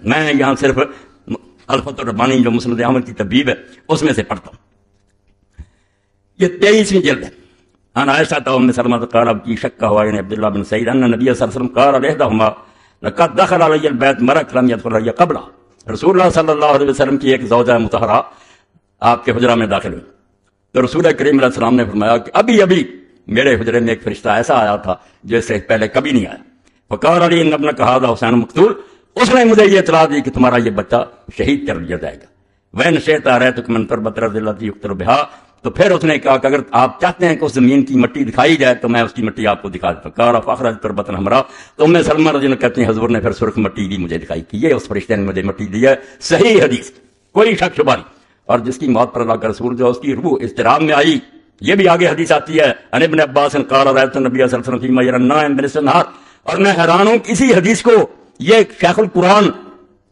میں یہاں صرف الفت الربانی جو مسند احمد کی طبیب ہے اس میں سے پڑھتا ہوں. یہ 23ویں جلد ہے. عن عائشہ ام سلمہ قال ابکی شک ہوا یعنی عبداللہ بن سعید ان نبی صلی اللہ علیہ وسلم قال لإحداهما لقد دخل علی البیت مرک لم يدخل علی قبلہ. رسول اللہ صلی اللہ علیہ وسلم کی ایک زوجہ مطہرہ آپ کے حجرہ میں داخل ہوئی تو رسول کریم علیہ السلام نے فرمایا کہ ابھی ابھی میرے حجرے میں ایک فرشتہ ایسا آیا تھا جو اس سے پہلے کبھی نہیں آیا. فقال علی ان ابنک ھذا حسین مقتول. اس نے مجھے یہ اطلاع دی کہ تمہارا یہ بچہ شہید کر دیا جائے گا. وین شئت ریتک من تربۃ الارض التي یقتل بها. تو پھر اس نے کہا کہ اگر آپ چاہتے ہیں کہ اس زمین کی مٹی دکھائی جائے تو میں اس کی مٹی آپ کو دکھا دیتا ہوں. قال فاخرج تربۃ حمراء. تو ام سلمہ رضی اللہ عنہا کہتی ہیں حضور نے پھر سرخ مٹی بھی مجھے دکھائی کہ یہ اس فرشتے نے مجھے مٹی دی ہے. صحیح حدیث, کوئی شک شبہ نہیں. اور جس کی موت پر اللہ کا رسول جو اس کی روح اضطراب میں آئی, یہ بھی آگے حدیث آتی ہے ان ابن عباس قال رأيت النبي صلی اللہ علیہ وسلم فيما يرى النائم بنصف النهار. اور میں حیران ہوں کسی حدیث کو یہ شیخ القرآن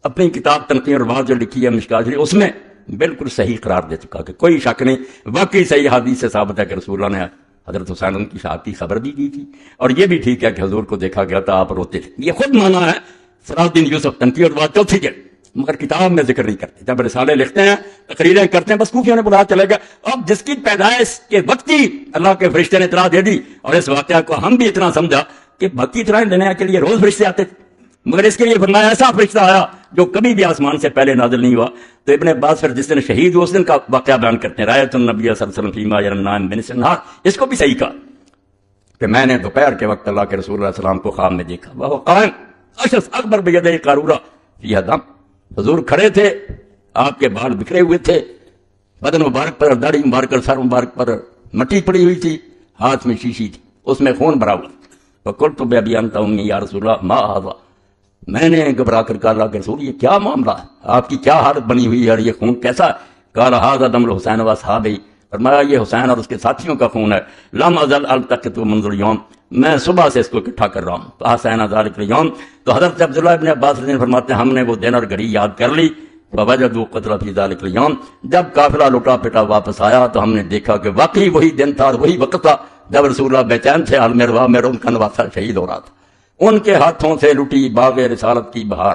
اپنی کتاب تنقیح الرواۃ جو لکھی ہے مشکاۃ شریف اس میں بالکل صحیح قرار دے چکا کہ کوئی شک نہیں واقعی صحیح حدیث سے ثابت ہے کہ رسول اللہ نے حضرت حسین کی شہادت کی خبر بھی دی تھی. اور یہ بھی ٹھیک ہے کہ حضور کو دیکھا گیا تھا آپ روتے تھے. یہ خود مانا ہے صلاح الدین یوسف تنقیح الرواۃ چوتھی جلد, مگر کتاب میں ذکر نہیں کرتے. جب رسالے لکھتے ہیں تقریریں کرتے ہیں بس کوفیوں نے بلا چلے گا. اب جس کی پیدائش کے وقت ہی اللہ کے فرشتے نے اطلاع دے دی اور اس واقعہ کو ہم بھی اتنا سمجھا کہ بھکی اطلاع دینے کے لیے روز فرشتے آتے تھے, مگر اس کے لیے فرمایا ایسا فرشتہ آیا جو کبھی بھی آسمان سے پہلے نازل نہیں ہوا. تو ابن عباس پھر جس دن شہید ہوئے اس دن کا واقعہ بیان کرتے ہیں رایت النبی صلی اللہ علیہ وسلم فیما یری النائم بنصف النہار. اس کو بھی صحیح کہا کہ میں نے دوپہر کے وقت اللہ کے رسول اللہ علیہ وسلم کو خواب میں دیکھا وہ قائم اشخص اکبر بیدہ قارورہ فیہا دم. حضور کھڑے تھے, آپ کے بال بکھرے ہوئے تھے, بدن مبارک پر داڑھی مبارک اور سر مبارک پر مٹی پڑی ہوئی تھی, ہاتھ میں شیشی تھی اس میں خون بھرا ہوا. فقلت بأبي أنت وأمي یا رسول اللہ ما هذا. میں نے گھبرا کر کہا اللہ کے رسول یہ کیا معاملہ ہے, آپ کی کیا حالت بنی ہوئی ہے اور یہ خون کیسا ہے. قال هذا دم الحسین واصحابہ. فرمایا یہ حسین اور اس کے ساتھیوں کا خون ہے. لم ازل التقط منذ اليوم. میں صبح سے اس کو اکٹھا کر رہا ہوں. تو حسین ذلك اليوم. تو حضرت عبداللہ ابن عباس رضی اللہ عنہ فرماتے ہیں ہم نے وہ دن اور گھڑی یاد کر لی. فوجدوا قتل في ذلك اليوم. جب قافلہ لٹا پٹا واپس آیا تو ہم نے دیکھا کہ واقعی وہی دن تھا اور وہی وقت تھا جب رسول اللہ بے چین تھے عالم روا میں ان کا نواسا شہید ہو رہا تھا. ان کے ہاتھوں سے لٹی باغ رسالت کی بہار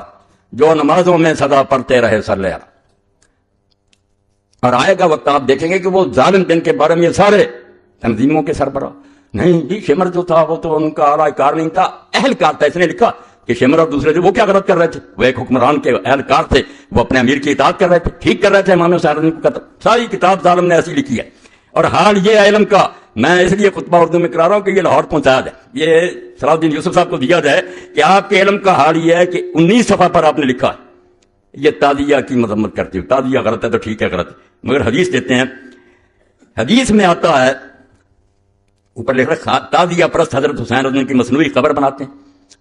جو نمازوں میں سدا پڑھتے رہے صلی اللہ. اور آئے گا وقت آپ دیکھیں گے کہ وہ ظالم دن کے بارے میں یہ سارے تنظیموں کے سربراہ نہیں جی. شمر جو تھا وہ تو ان کا اعلی کار نہیں تھا, اہلکار تھا. اس نے لکھا کہ شمر اور دوسرے جو وہ کیا غلط کر رہے تھے, وہ ایک حکمران کے اہلکار تھے, وہ اپنے امیر کی اطاعت کر رہے تھے, ٹھیک کر رہے تھے امام حسین کو قتل. ساری کتاب ظالم نے ایسی لکھی ہے. اور حال یہ علم کا میں اس لیے خطبہ اردو میں کرا رہا ہوں کہ یہ لاہور پہنچایا جائے, یہ صلاح الدین یوسف صاحب کو دیا جائے کہ آپ کے علم کا حال یہ ہے کہ 19 صفحہ پر آپ نے لکھا ہے یہ تعزیہ کی مذمت کرتی ہو. تعزیہ غلط ہے تو ٹھیک ہے غلط ہے, مگر حدیث دیتے ہیں. حدیث میں آتا ہے اوپر لکھ رہا تعزیہ پرست حضرت حسین رضی اللہ کی مصنوعی قبر بناتے ہیں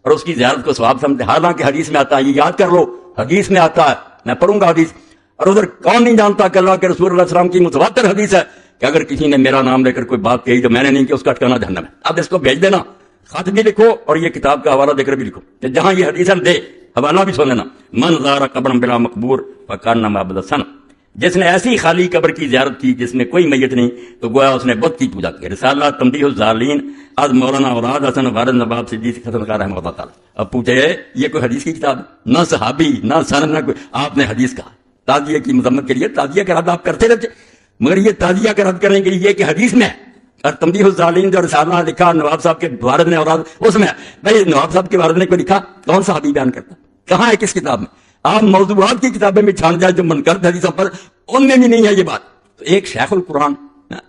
اور اس کی زیارت کو ثواب سمجھتے ہیں. حالانکہ حدیث میں آتا ہے, یہ یاد کر لو, حدیث میں آتا ہے, میں پڑھوں گا حدیث. اور ادھر کون نہیں جانتا کہ اللہ کے رسول اللہ علیہ وسلم کی متواتر حدیث ہے کہ اگر کسی نے میرا نام لے کر کوئی بات کہی جو میں نے نہیں کی اس کا ٹھکانہ جہنم ہے. اب اس کو بھیج دینا, خط بھی لکھو اور یہ کتاب کا حوالہ دے کر بھی لکھو کہ جہاں یہ حدیث دے حوالہ بھی سن لینا. من زار قبر بلا مقبور فکانما عبد السن. جس نے ایسی خالی قبر کی زیارت کی جس میں کوئی میت نہیں تو گویا اس نے بت کی پوجا کی. رسالہ تنبیہ الظالین از مولانا اوراد حسن وارد نواب صدیق حسن کا رحمہ اللہ تعالی. اب پوچھے یہ کوئی حدیث کی کتاب, نہ صحابی نہ سند نہ کوئی, آپ نے حدیث کہا. تعزیہ کی مذمت کے لیے تعزیہ کا رد آپ کرتے رہتے, مگر یہ تعزیہ کا رد کرنے کے لیے کہ حدیث میں اور تنبیہ الظالین جو رسالہ لکھا نواب صاحب کے وارد نے اوراد اس میں بھائی نواب صاحب کے وارد نے کوئی لکھا, کون صحابی بیان کرتا, کہاں ہے کس کتاب میں؟ آپ موضوعات کی کتابیں میں چھان جائے جو منکرد حدیثوں پر ان میں بھی نہیں ہے یہ بات. تو ایک شیخ القرآن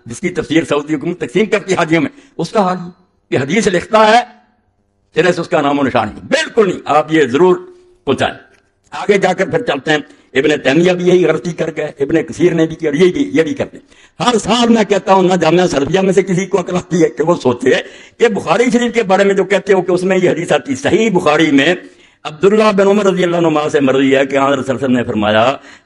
جس کی تفسیر سعودی حکومت تقسیم کرتی حاجیوں میں اس کا حال یہ کہ حدیث لکھتا ہے چلے سے اس کا نام و نشان نہیں, بالکل نہیں. آپ یہ ضرور پہنچائیں. آگے جا کر پھر چلتے ہیں. ابن تیمیہ بھی یہی غلطی کر گئے, ابن کثیر نے بھی کی اور یہ بھی کرتے ہیں. ہر سال میں کہتا ہوں نہ جامعہ سلفیہ میں سے کسی کو عقل آتی ہے کہ وہ سوچے کہ بخاری شریف کے بارے میں جو کہتے ہو کہ اس میں یہ حدیث آتی. صحیح بخاری میں عبداللہ بن عمر رضی اللہ عنہ سے مروی ہے کہ حضرت صلی اللہ علیہ وسلم نے فرمایا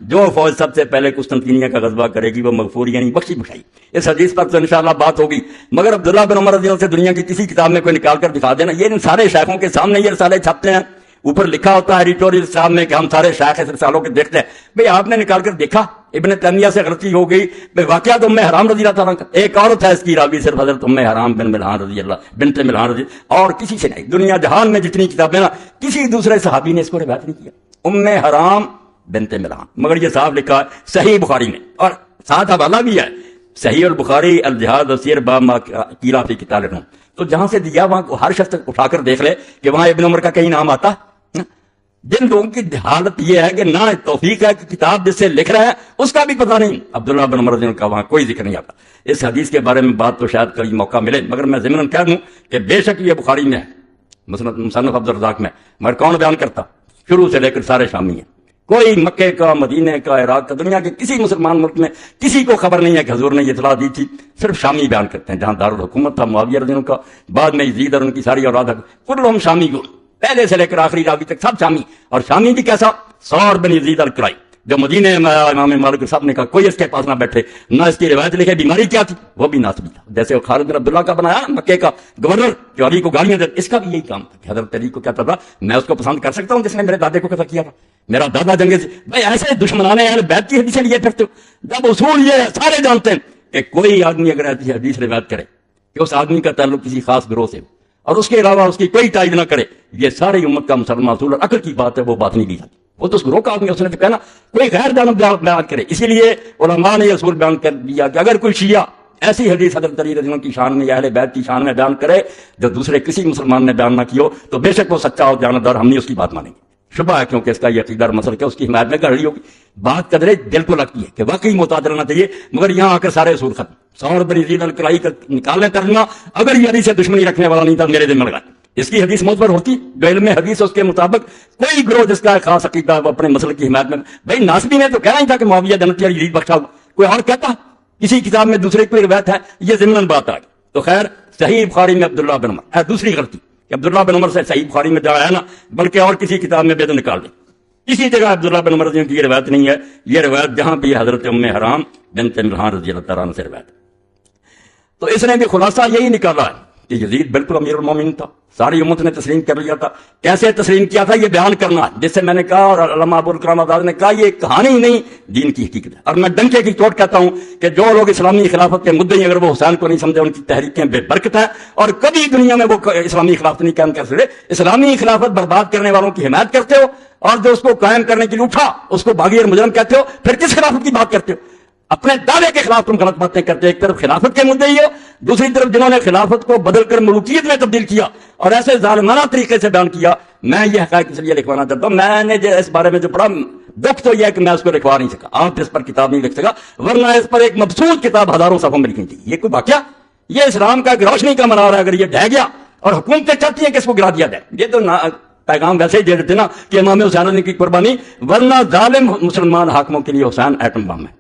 جو فوج سب سے پہلے قسطنطینیہ کا غزوہ کرے گی وہ مغفور یعنی بخشی بخشائی. اس حدیث پر تو انشاءاللہ بات ہوگی, مگر عبداللہ بن عمر رضی اللہ عنہ سے دنیا کی کسی کتاب میں کوئی نکال کر دکھا دینا. یہ ان سارے شیخوں کے سامنے یہ رسالے چھپتے ہیں, اوپر لکھا ہوتا ہے ایڈیٹوریل صاحب میں کہ ہم سارے شیخ اس رسالوں کے دیکھتے ہیں. بھئی آپ نے نکال کر دیکھا ابن تیمیہ سے غلطی ہو گئی. بھئی واقعہ تو ام حرام رضی اللہ تعالیٰ کا, ایک عورت ہے اس کی راوی صرف حضرت ام حرام بن ملحان رضی اللہ بنت ملحان رضی, اور کسی سے نہیں. دنیا جہان میں جتنی کتابیں نا کسی دوسرے صحابی نے اس کو روایت نہیں کیا. ام حرام بنت ملحان، مگر یہ صاف لکھا ہے صحیح بخاری میں، اور ساتھ حوالہ بھی ہے صحیح البخاری الجہاد وسیر باب ما قیل فی قتال الروم۔ تو جہاں سے دیا وہاں کو ہر شخص اٹھا کر دیکھ لے کہ وہاں ابن عمر کا کہیں نام آتا۔ جن لوگوں کی حالت یہ ہے کہ نہ توفیق ہے کہ کتاب جس سے لکھ رہا ہے اس کا بھی پتہ نہیں، عبداللہ بن عمر رضی اللہ عنہ کا وہاں کوئی ذکر نہیں آتا۔ اس حدیث کے بارے میں بات تو شاید کبھی موقع ملے، مگر میں ضمن کہہ دوں کہ بے شک یہ بخاری میں ہے، مصنف عبد الرزاق میں، مگر کون بیان کرتا؟ شروع سے لے کر سارے شامی ہیں، کوئی مکے کا، مدینے کا، عراق کا، دنیا کے کسی مسلمان ملک میں کسی کو خبر نہیں ہے کہ حضور نے یہ اطلاع دی تھی، صرف شامی بیان کرتے ہیں۔ جہاں دارالحکومت تھا معاویہ رضی اللہ عنہ کا، بعد میں یزید اور ان کی ساری اولاد، کلہم شامی کو، پہلے سے لے کر آخری راوی تک سب شامی، اور شامی بھی کیسا؟ سور بن یزید القرائی، جو مدینے میں امام مالک صاحب نے کہا کوئی اس کے پاس نہ بیٹھے، نہ اس کی روایت لکھے، بیماری کیا تھی؟ وہ بھی ناسبی تھا، جیسے وہ خالد بن عبداللہ کا بنایا مکے کا گورنر جو علی کو گالیاں دیتا، اس کا بھی یہی کام تھا کہ حضرت علی کو کہتا تھا میں اس کو پسند کر سکتا ہوں جس نے میرے دادے کو قتل کیا تھا، میرا دادا جنگے سے۔ بھائی ایسے دشمنان اہل بیت کی حدیثیں لیے پھرتے ہو، جب اصول یہ ہے سارے جانتے ہیں کہ کوئی آدمی اگر ایسی حدیث روایت کرے کہ اس آدمی کا تعلق کسی خاص گروہ سے ہو اور اس کے علاوہ اس کی کوئی تائید نہ کرے، یہ ساری امت کا مسلمان اصول اور عقل کی بات ہے، وہ بات نہیں لی جاتی۔ وہ تو اس گروہ کا آدمی، اس نے تو کہنا کوئی غیر جانب بیان کرے۔ اسی لیے علماء نے یہ اصول بیان کر دیا کہ اگر کوئی شیعہ ایسی حدیث حضرت علی رضی اللہ عنہ کی شان میں یا اہل بیت کی شان میں بیان کرے جو دوسرے کسی مسلمان نے بیان نہ کی ہو، تو بے شک وہ سچا اور جانبدار، ہم نہیں اس کی بات مانیں گے۔ شبہ ہے کیونکہ اس کا یہ عقیدہ اور مسلک ہے، اس کی حمایت میں گڑ رہی ہوگی، بات قدرے دل کو لگتی ہے کہ واقعی معتاد رہنا چاہیے، مگر یہاں آ کر سارے اصول ختم۔ سور بن یزید القرائی کا نکالنے ترجمہ، اگر یہ حدیث سے دشمنی رکھنے والا نہیں تھا میرے دل میں لگا، اس کی حدیث معتبر ہوتی جو علم حدیث اس کے مطابق کوئی گروہ جس کا خاص عقیدہ ہے وہ اپنے مسلک کی حمایت میں۔ بھائی ناسبی نے تو کہنا ہی تھا کہ معاویہ جنتی علی بخشا ہوا، کوئی اور کہتا کسی کتاب میں دوسرے کوئی روایت ہے، یہ ضمن بات آ گئی۔ تو خیر صحیح بخاری میں عبداللہ بن عمر ہے، دوسری غلطی کہ عبداللہ بن عمر سے صحیح بخاری میں جگہ ہے نا، بلکہ اور کسی کتاب میں بے دن نکال دیں، اسی جگہ عبداللہ بن عمر کی یہ روایت نہیں ہے، یہ روایت جہاں بھی حضرت ام حرام بنت ملحان رضی اللہ تعالیٰ عنہ سے روایت۔ تو اس نے بھی خلاصہ یہی نکالا ہے کہ یزید بالکل امیر المومنین تھا، ساری امت نے تسلیم کر لیا تھا۔ کیسے تسلیم کیا تھا یہ بیان کرنا، جس سے میں نے کہا اور علامہ ابو الکرام آزاد نے کہا یہ کہانی نہیں دین کی حقیقت ہے۔ اور میں ڈنکے کی چوٹ کہتا ہوں کہ جو لوگ اسلامی خلافت کے مدعی اگر وہ حسین کو نہیں سمجھے ان کی تحریکیں بے برکت ہیں، اور کبھی دنیا میں وہ اسلامی خلافت نہیں قائم کر سکتے۔ اسلامی خلافت برباد کرنے والوں کی حمایت کرتے ہو، اور جو اس کو قائم کرنے کے لیے اٹھا اس کو باغی اور مجرم کہتے ہو، پھر کس خلافت کی بات کرتے ہو؟ اپنے دعوے کے خلاف تم غلط باتیں کرتے ہو۔ ایک طرف خلافت کے مدعی ہو، دوسری طرف جنہوں نے خلافت کو بدل کر ملوکیت میں تبدیل کیا اور ایسے ظالمانہ طریقے سے بیان کیا۔ میں یہ حقائق اس لیے لکھوانا چاہتا ہوں، میں نے اس بارے میں جو پڑھا دکھ تو یہ ہے کہ میں اس کو لکھوا نہیں سکا، آپ اس پر کتاب نہیں لکھ سکا، ورنہ اس پر ایک مبسوط کتاب ہزاروں صفحوں میں لکھنی تھی۔ یہ کوئی واقعہ، یہ اسلام کا ایک روشنی کا منار ہے، اگر یہ ڈھہ گیا اور حکومتیں چاہتی ہیں کہ اس کو گرا دیا جائے، یہ تو پیغام ویسے ہی دے دیتے نا کہ امام حسین علی کی قربانی، ورنہ ظالم مسلمان حاکموں کے لیے حسین ایٹم بم ہے۔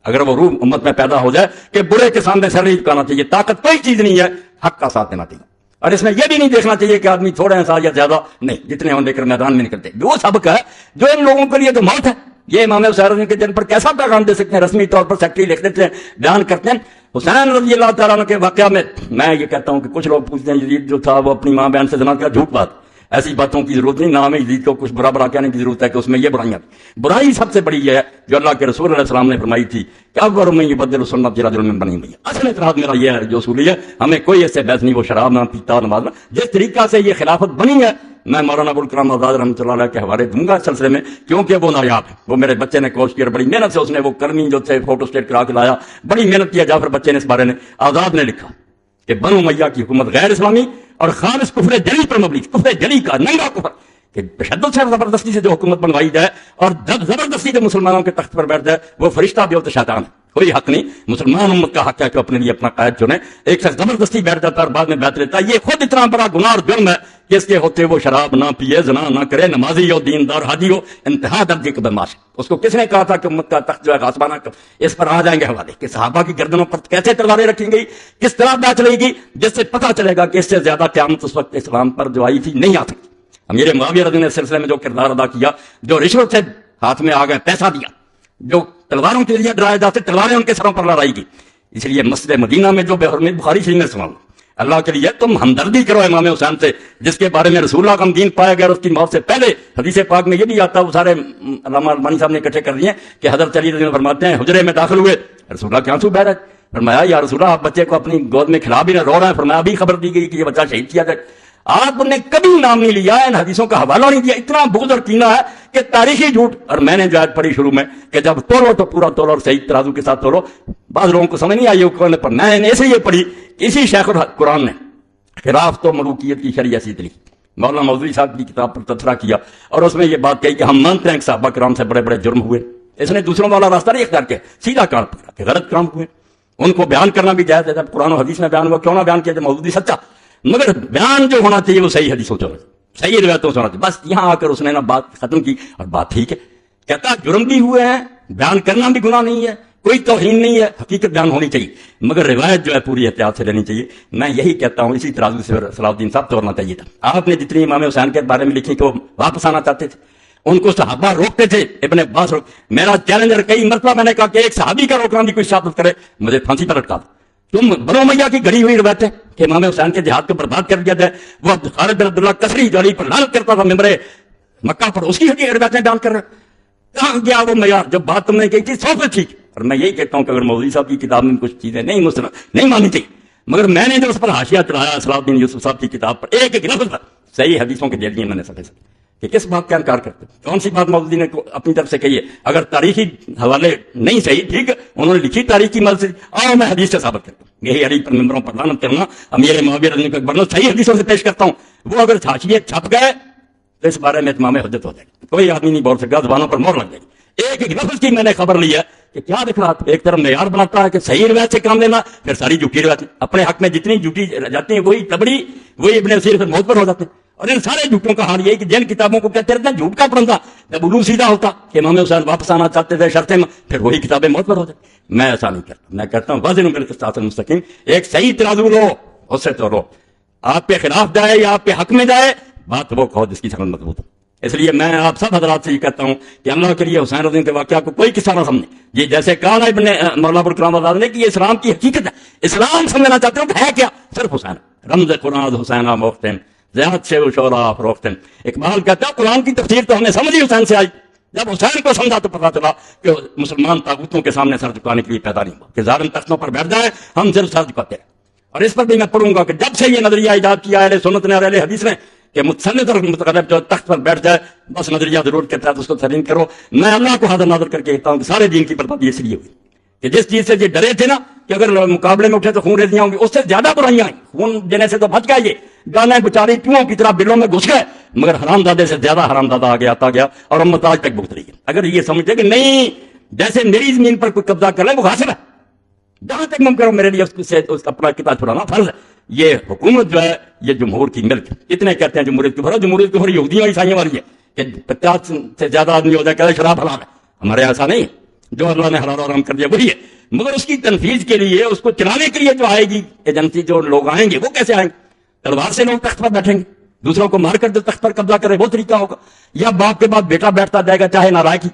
اگر وہ روح امت میں پیدا ہو جائے کہ برے کے سامنے سر نہیں جھکانا چاہیے، طاقت کوئی چیز نہیں ہے، حق کا ساتھ دینا چاہیے، اور اس میں یہ بھی نہیں دیکھنا چاہیے کہ آدمی تھوڑے ہیں سال یا زیادہ، نہیں جتنے ہوں لے کر میدان میں نکلتے۔ جو سبق ہے جو ان لوگوں کے لیے تو موت ہے، یہ امام حسین کے دن پر کیسا پیغام دے سکتے ہیں؟ رسمی طور پر سیکٹری لکھ دیتے ہیں، بیان کرتے ہیں۔ حسین رضی اللہ تعالیٰ عنہ کے واقعہ میں یہ کہتا ہوں کہ کچھ لوگ پوچھتے ہیں یزید جو تھا وہ اپنی ماں بہن سے زنا کیا، جھوٹ بات، ایسی باتوں کی ضرورت نہیں، نہ ہمیں یزید کو کچھ برا کہنے کی ضرورت ہے کہ اس میں یہ برائیاں تھیں۔ برائی سب سے بڑی یہ ہے جو اللہ کے رسول علیہ السلام نے فرمائی تھی کہ اول من یبدل سنت رجل من بنی امیہ۔ اصل اعتراض میرا یہ ہے جو اصولی ہے، ہمیں کوئی اس سے بحث نہیں، وہ شراب نہ پیتا نماز نہ، جس طریقہ سے یہ خلافت بنی ہے میں مولانا ابو الکرام آزاد رحمۃ اللہ علیہ کے حوالے دوں گا اس سلسلے میں، کیونکہ وہ نایاب ہے۔ وہ میرے بچے نے کوشش کی اور بڑی محنت سے اس نے وہ کرمی جو تھے فوٹو اسٹیٹ کرا کے لایا، بڑی محنت کیا جعفر بچے نے اس بارے میں۔ آزاد نے لکھا کہ بنو امیہ کی حکومت غیر اسلامی اور خالص کفر جلی پر مبنی، کفر جلی کا ننگا کفر، کہ تشدد سے زبردستی سے جو حکومت بنوائی جائے اور زبردستی سے مسلمانوں کے تخت پر بیٹھ جائے، وہ فرشتہ بھی ہو تو شیطان ہے، کوئی حق نہیں۔ مسلمان امت کا حق ہے کہ اپنے لیے اپنا قائد چنے۔ ایک شخص زبردستی بیٹھ جاتا ہے اور بعد میں بیٹھ لیتا ہے، یہ خود اتنا بڑا گناہ اور جرم ہے کہ اس کے ہوتے وہ شراب نہ پیے، زنا نہ کرے، نمازی ہو، دیندار، حاجی ہو، انتہا درجے کا بدماش۔ اس کو کس نے کہا تھا کہ امت کا تخت جو ہے غاصبانہ؟ اس پر آ جائیں گے حوالے کہ صحابہ کی گردنوں پر کیسے تلواریں رکھی گئی، کس طرح بات چلے گی، جس سے پتہ چلے گا کہ اس سے زیادہ قیامت اس وقت اسلام پر جو آئی تھی نہیں آ سکتی۔ امیر معاویہ رضی اللہ عنہ نے اس سلسلے میں جو کردار ادا کیا، جو رشوت سے ہاتھ میں آ گئے، پیسہ دیا، جو تلواروں کے لیے ڈرائے جاتے تلواریں ان کے سروں پر لڑائی کی۔ اس لیے مسجد مدینہ میں جو بے حرمت بخاری شریف میں سناؤں، اللہ کے لیے تم ہمدردی کرو امام حسین سے، جس کے بارے میں رسول اللہ کا دین پایا گیا اور اس کی موت سے پہلے حدیث پاک میں یہ بھی آتا ہے، وہ سارے علامہ البانی صاحب نے اکٹھے کر دیے کہ حضرت علی رضی اللہ عنہ فرماتے ہیں حجرے میں داخل ہوئے، رسول اللہ کے آنسو بہ رہے، فرمایا یا رسول اللہ آپ بچے کو اپنی گود میں کھلا بھی نہ، رو رہا ہے، فرمایا ابھی خبر دی گئی کہ یہ بچہ شہید کیا جائے۔ آپ نے کبھی نام نہیں لیا، ان حدیثوں کا حوالہ نہیں دیا. اتنا بغض اور کینہ ہے کہ تاریخی جھوٹ. اور میں نے جو آیت پڑھی شروع میں کہ جب تولو تو پورا تولو اور صحیح ترازو کے ساتھ تولو، بعض لوگوں کو سمجھ نہیں آئی پر میں نے اس لیے پڑھی کہ اسی شیخ القرآن نے خلاف تو ملوکیت کی شرعی حیثیت لکھی، مولانا مودودی صاحب کی کتاب پر تبصرہ کیا اور اس میں یہ بات کہی کہ ہم مانتے ہیں کہ صحابہ کرام سے بڑے بڑے جرم ہوئے. اس نے دوسروں والا راستہ نہیں اختیار کیا، سیدھا کام پکڑا کہ غلط کام ہوئے. ان کو بیان کرنا بھی جائز ہے، جب قرآن و حدیث میں بیان ہوا کیوں نہ بیان کیا جائے، مودودی سچا، مگر بیان جو ہونا چاہیے وہ صحیح حدیثوں سے ہونا چاہیے، صحیح روایتوں سے ہونا چاہیے. بس یہاں آ کر اس نے نا بات ختم کی اور بات ٹھیک ہے. کہتا جرم بھی ہوئے ہیں، بیان کرنا بھی گناہ نہیں ہے، کوئی توہین نہیں ہے، حقیقت بیان ہونی چاہیے، مگر روایت جو ہے پوری احتیاط سے لینی چاہیے. میں یہی کہتا ہوں اسی ترازو سے صلاح الدین صاحب توڑنا چاہیے تھا. آپ نے جتنی امام حسین کے بارے میں لکھی کہ وہ واپس آنا چاہتے تھے، ان کو صحابہ روکتے تھے، ابن عباس روک. میرا چیلنجر کئی مرتبہ میں نے کہا کہ ایک صحابی کا روکنا بھی کوئی شادت کرے مجھے پھانسی پر لٹکا دو. تم بنو میاں کی گڑی ہوئی روایتیں کہ امام حسین کے جہاد کو برباد کر دیا جائے، وہ خالد بن عبداللہ کسری جو علی پر لعنت کرتا تھا ممبر مکہ پر، اس کی روایتیں بیان کر رہے ہیں. کہاں گیا وہ معیار جب بات تم نے کہی تھی 100% ٹھیک. اور میں یہی کہتا ہوں کہ اگر مودودی صاحب کی کتاب میں کچھ چیزیں نہیں ماننی چاہیے، مگر میں نے جو اس پر حاشیہ چلایا صلاح الدین یوسف صاحب کی کتاب پر ایک لفظ پر صحیح حدیثوں کے دے دیے میں نے سب کہ کس بات کا انکار کرتے، کون سی بات مودودی نے اپنی طرف سے کہی ہے. اگر تاریخی حوالے نہیں صحیح ٹھیک ہے، انہوں نے لکھی تاریخی مل سے، آؤ میں حدیث سے ثابت کرتا ہوں. یہی علی پر ممبروں پر لعنت کرنا امیر معاویہ رضی اللہ عنہ اکبر صحیح حدیثوں سے پیش کرتا ہوں. وہ اگر حاشیے چھپ گئے تو اس بارے میں اتمام حجت ہو جائے گی، کوئی آدمی نہیں بول سکتا، زبانوں پر مور لگ جائے گی. ایک لفظ کی میں نے خبر لی ہے کہ کیا دکھ رہا تھا. ایک طرف معیار بناتا ہے کہ صحیح روایت سے کام لینا، پھر ساری جھوٹی روایت اپنے حق میں جتنی جھوٹی جاتی ہیں وہی تبڑی وہی ابن اسیر پھر موت پر ہو جاتے ہیں. اور ان سارے جھوٹوں کا حال یہ کہ جن کتابوں کو کہتے رہتے ہیں جھوٹ کا پڑھنا، جب علوم سیدھا ہوتا کہ امام حسین واپس آنا چاہتے تھے شرطیں میں، پھر وہی کتابیں موت پر ہو جاتی. میں ایسا نہیں کرتا، میں کہتا ہوں وزن بالقسطاس المستقیم، ایک صحیح ترازو لو اس سے تو لو، آپ کے خلاف جائے یا آپ کے حق میں جائے بات وہ کہو جس کی سند مضبوط ہو. اس لیے میں آپ سب حضرات سے یہ کہتا ہوں کہ اللہ کے لیے حسین رضی کے واقعہ کو کوئی قصہ نہ سمجھے. یہ جیسے کہا ابن مولانا ابوالکلام آزاد نے کہ یہ اسلام کی حقیقت ہے، اسلام سمجھنا چاہتے ہو کہ ہے کیا، صرف حسین، رمز قرآن حسینہ موختن زیاد سے شعراء فروختن. اقبال کہتا ہے قرآن کی تفسیر تو ہمیں سمجھی حسین سے آئی، جب حسین کو سمجھا تو پتا چلا کہ مسلمان طاغوتوں کے سامنے سر جھکانے کے لیے پیدا نہیں ہوا کہ ظالم تختوں پر بیٹھ جائے ہم صرف سر جھکاتے ہیں. اور اس پر بھی میں پڑھوں گا کہ جب سے یہ نظریہ ایجاد کیا اہل سنت نے اور اہل حدیث نے کہ مسلط اور متقرب جو تخت پر بیٹھ جائے بس نظریہ ضرور کے تحت اس کو تسلیم کرو. میں اللہ کو حاضر ناظر کر کے کہتا ہوں کہ سارے دین کی بربادی اس لیے ہوئی کہ جس چیز سے یہ ڈرے تھے نا کہ اگر مقابلے میں اٹھے تو خون ریزیاں ہوں گی، اس سے زیادہ برائیاں ہیں. خون دینے سے تو بچ گئے، یہ گانے بچاری چوہوں کی طرح بلوں میں گھس گئے، مگر حرام زادے سے زیادہ حرام زادہ آگے آتا گیا اور امت آج تک بھگت رہی ہے. اگر یہ سمجھتے کہ نہیں جیسے میری زمین پر کوئی قبضہ کر لے وہ غاصب ہے، جہاں تک ممکن ہو میرے لیے اس اپنا کتاب چھڑانا فرض ہے. یہ حکومت جو ہے یہ جمہور کی ملک، اتنے کہتے ہیں جمہوریت کی بھرو، جمہوریت کی بھرو یہودیوں عیسائیوں والی ہے کہ 50 سے زیادہ آدمی ہو جائے کہ شراب حلال ہے. ہمارے ایسا نہیں، جو اللہ نے حلال اور حرام کر دیا وہی ہے، مگر اس کی تنفیذ کے لیے اس کو چلانے کے لیے جو آئے گی ایجنسی، جو لوگ آئیں گے وہ کیسے آئیں گے؟ تلوار سے لوگ تخت پر بیٹھیں گے، دوسروں کو مار کر جو تخت پر قبضہ کرے وہ طریقہ ہوگا، یا باپ کے بعد بیٹا بیٹھتا جائے گا چاہے نارائکی.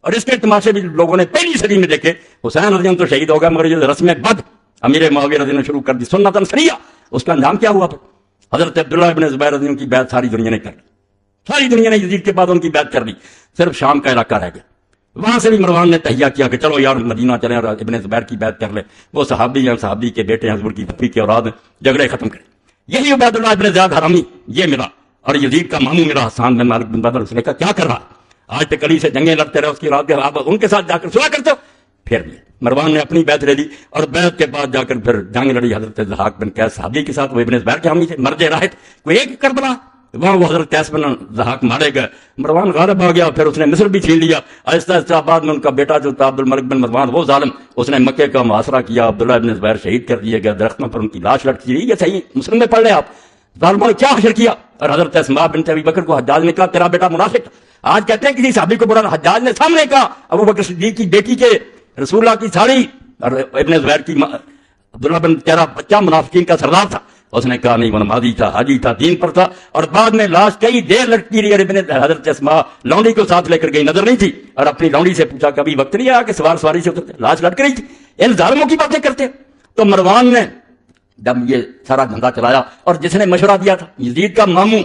اور اس کے تماشے بھی لوگوں نے پہلی صدی میں دیکھے. حسین رضی اللہ تو شہید ہو گیا، مگر یہ رسم بد امیر معاویہ رضی اللہ نے شروع کر دی سنتاً سریہ، اس کا انجام کیا ہوا؟ پھر حضرت عبداللہ ابن زبیر رضی اللہ کی بیعت ساری دنیا نے کر لی، ساری دنیا نے یزید کے بعد ان کی بیعت کر لی، صرف شام کا علاقہ رہ گیا. وہاں سے بھی مروان نے تہیہ کیا کہ چلو یار مدینہ چلیں اور ابن زبیر کی بیعت کر لیں، وہ صحابی ہیں، صحابی کے بیٹے ہیں، حضور کی پھپھی کے اولاد ہیں، جھگڑے ختم کریں. یہی عبید اللہ ابن زیاد حرامی یہ ملا، اور یزید کا ماموں ملا حسان بن مالک بن بدر. اس نے کہا کیا کر رہا آج تک علی سے جنگیں لڑتے رہے، اس کی رات آپ ان کے ساتھ جا کر صلح کرتے ہو. پھر بھی مروان نے اپنی بیعت لے لی اور بیعت کے بعد جا کر پھر جنگ لڑی حضرت ضحاک بن قیس صحابی کے ساتھ، وہ ابن زبیر کے حامی تھے، مرج راحت کوئی ایک کربلا، وہاں وہ حضرت قیس بن ضحاک مارے گئے. مروان غالب آ گیا، پھر اس نے مصر بھی چھین لیا. آہستہ آہستہ بعد میں ان کا بیٹا جو تھا عبد الملک بن مروان وہ ظالم، اس نے مکے کا محاصرہ کیا، عبداللہ ابن زبیر شہید کر دیے گئے، درختوں پر ان کی لاش لٹکی رہی. یہ صحیح مسلم میں پڑھ لیں آپ، ظالموں نے کیا حشر کیا. اور حضرت اسماء بنت ابی بکر کو حجاج نے کہا تیرا بیٹا منافق. آج کہتے ہیں کسی صحابی کو برا، حجاج نے سامنے کہا ابو بکر صدیق کی بیٹی کے رسول اللہ کی ساڑی اور ابن زبیر کی عبداللہ بن تیرا بچہ منافقین کا سردار تھا. اس نے کہا نہیں وہ نمازی تھا، حاجی تھا، دین پر تھا. اور بعد میں لاش کئی دیر لٹکی رہی، اور ابن حضرت اسماء لونڈی کو ساتھ لے کر گئی، نظر نہیں تھی، اور اپنی لونڈی سے پوچھا کبھی وقت نہیں آیا کہ سواری سے اترتے، لاش لٹک رہی تھی. ان ظالموں کی باتیں کرتے. تو مروان نے جب یہ سارا دھندا چلایا، اور جس نے مشورہ دیا تھا یزید کا ماموں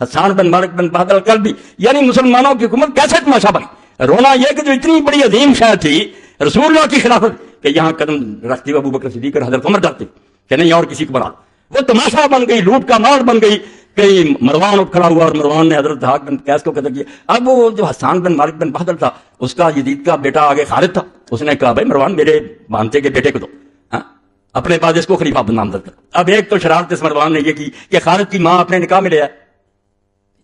حسان بن مالک بن بہادر الکلبی، یعنی مسلمانوں کی حکومت کیسے تماشا بنی. رونا یہ کہ جو اتنی بڑی عظیم شے تھی رسول اللہ کی خلافت، کہ یہاں قدم رکھتی ہوئے ابو بکر صدیق اور حضرت عمر جاتے کہ نہیں اور کسی کو بنا، وہ تماشا بن گئی، لوٹ کا مال بن گئی. کئی مروان اٹھ کھڑا ہوا اور مروان نے حضرت حاق بن قیس کو قتل کیا. اب وہ جو حسان بن مالک بن بہدل تھا اس کا یزید کا بیٹا آگے خالد تھا, اس نے کہا بھائی مروان میرے بانتے کے بیٹے کو دو, اپنے بعد اس کو خلیفہ نامزد کر. اب ایک تو شرارت اس مروان نے یہ کی کہ خالد کی ماں اپنے نکاح میں لے آئے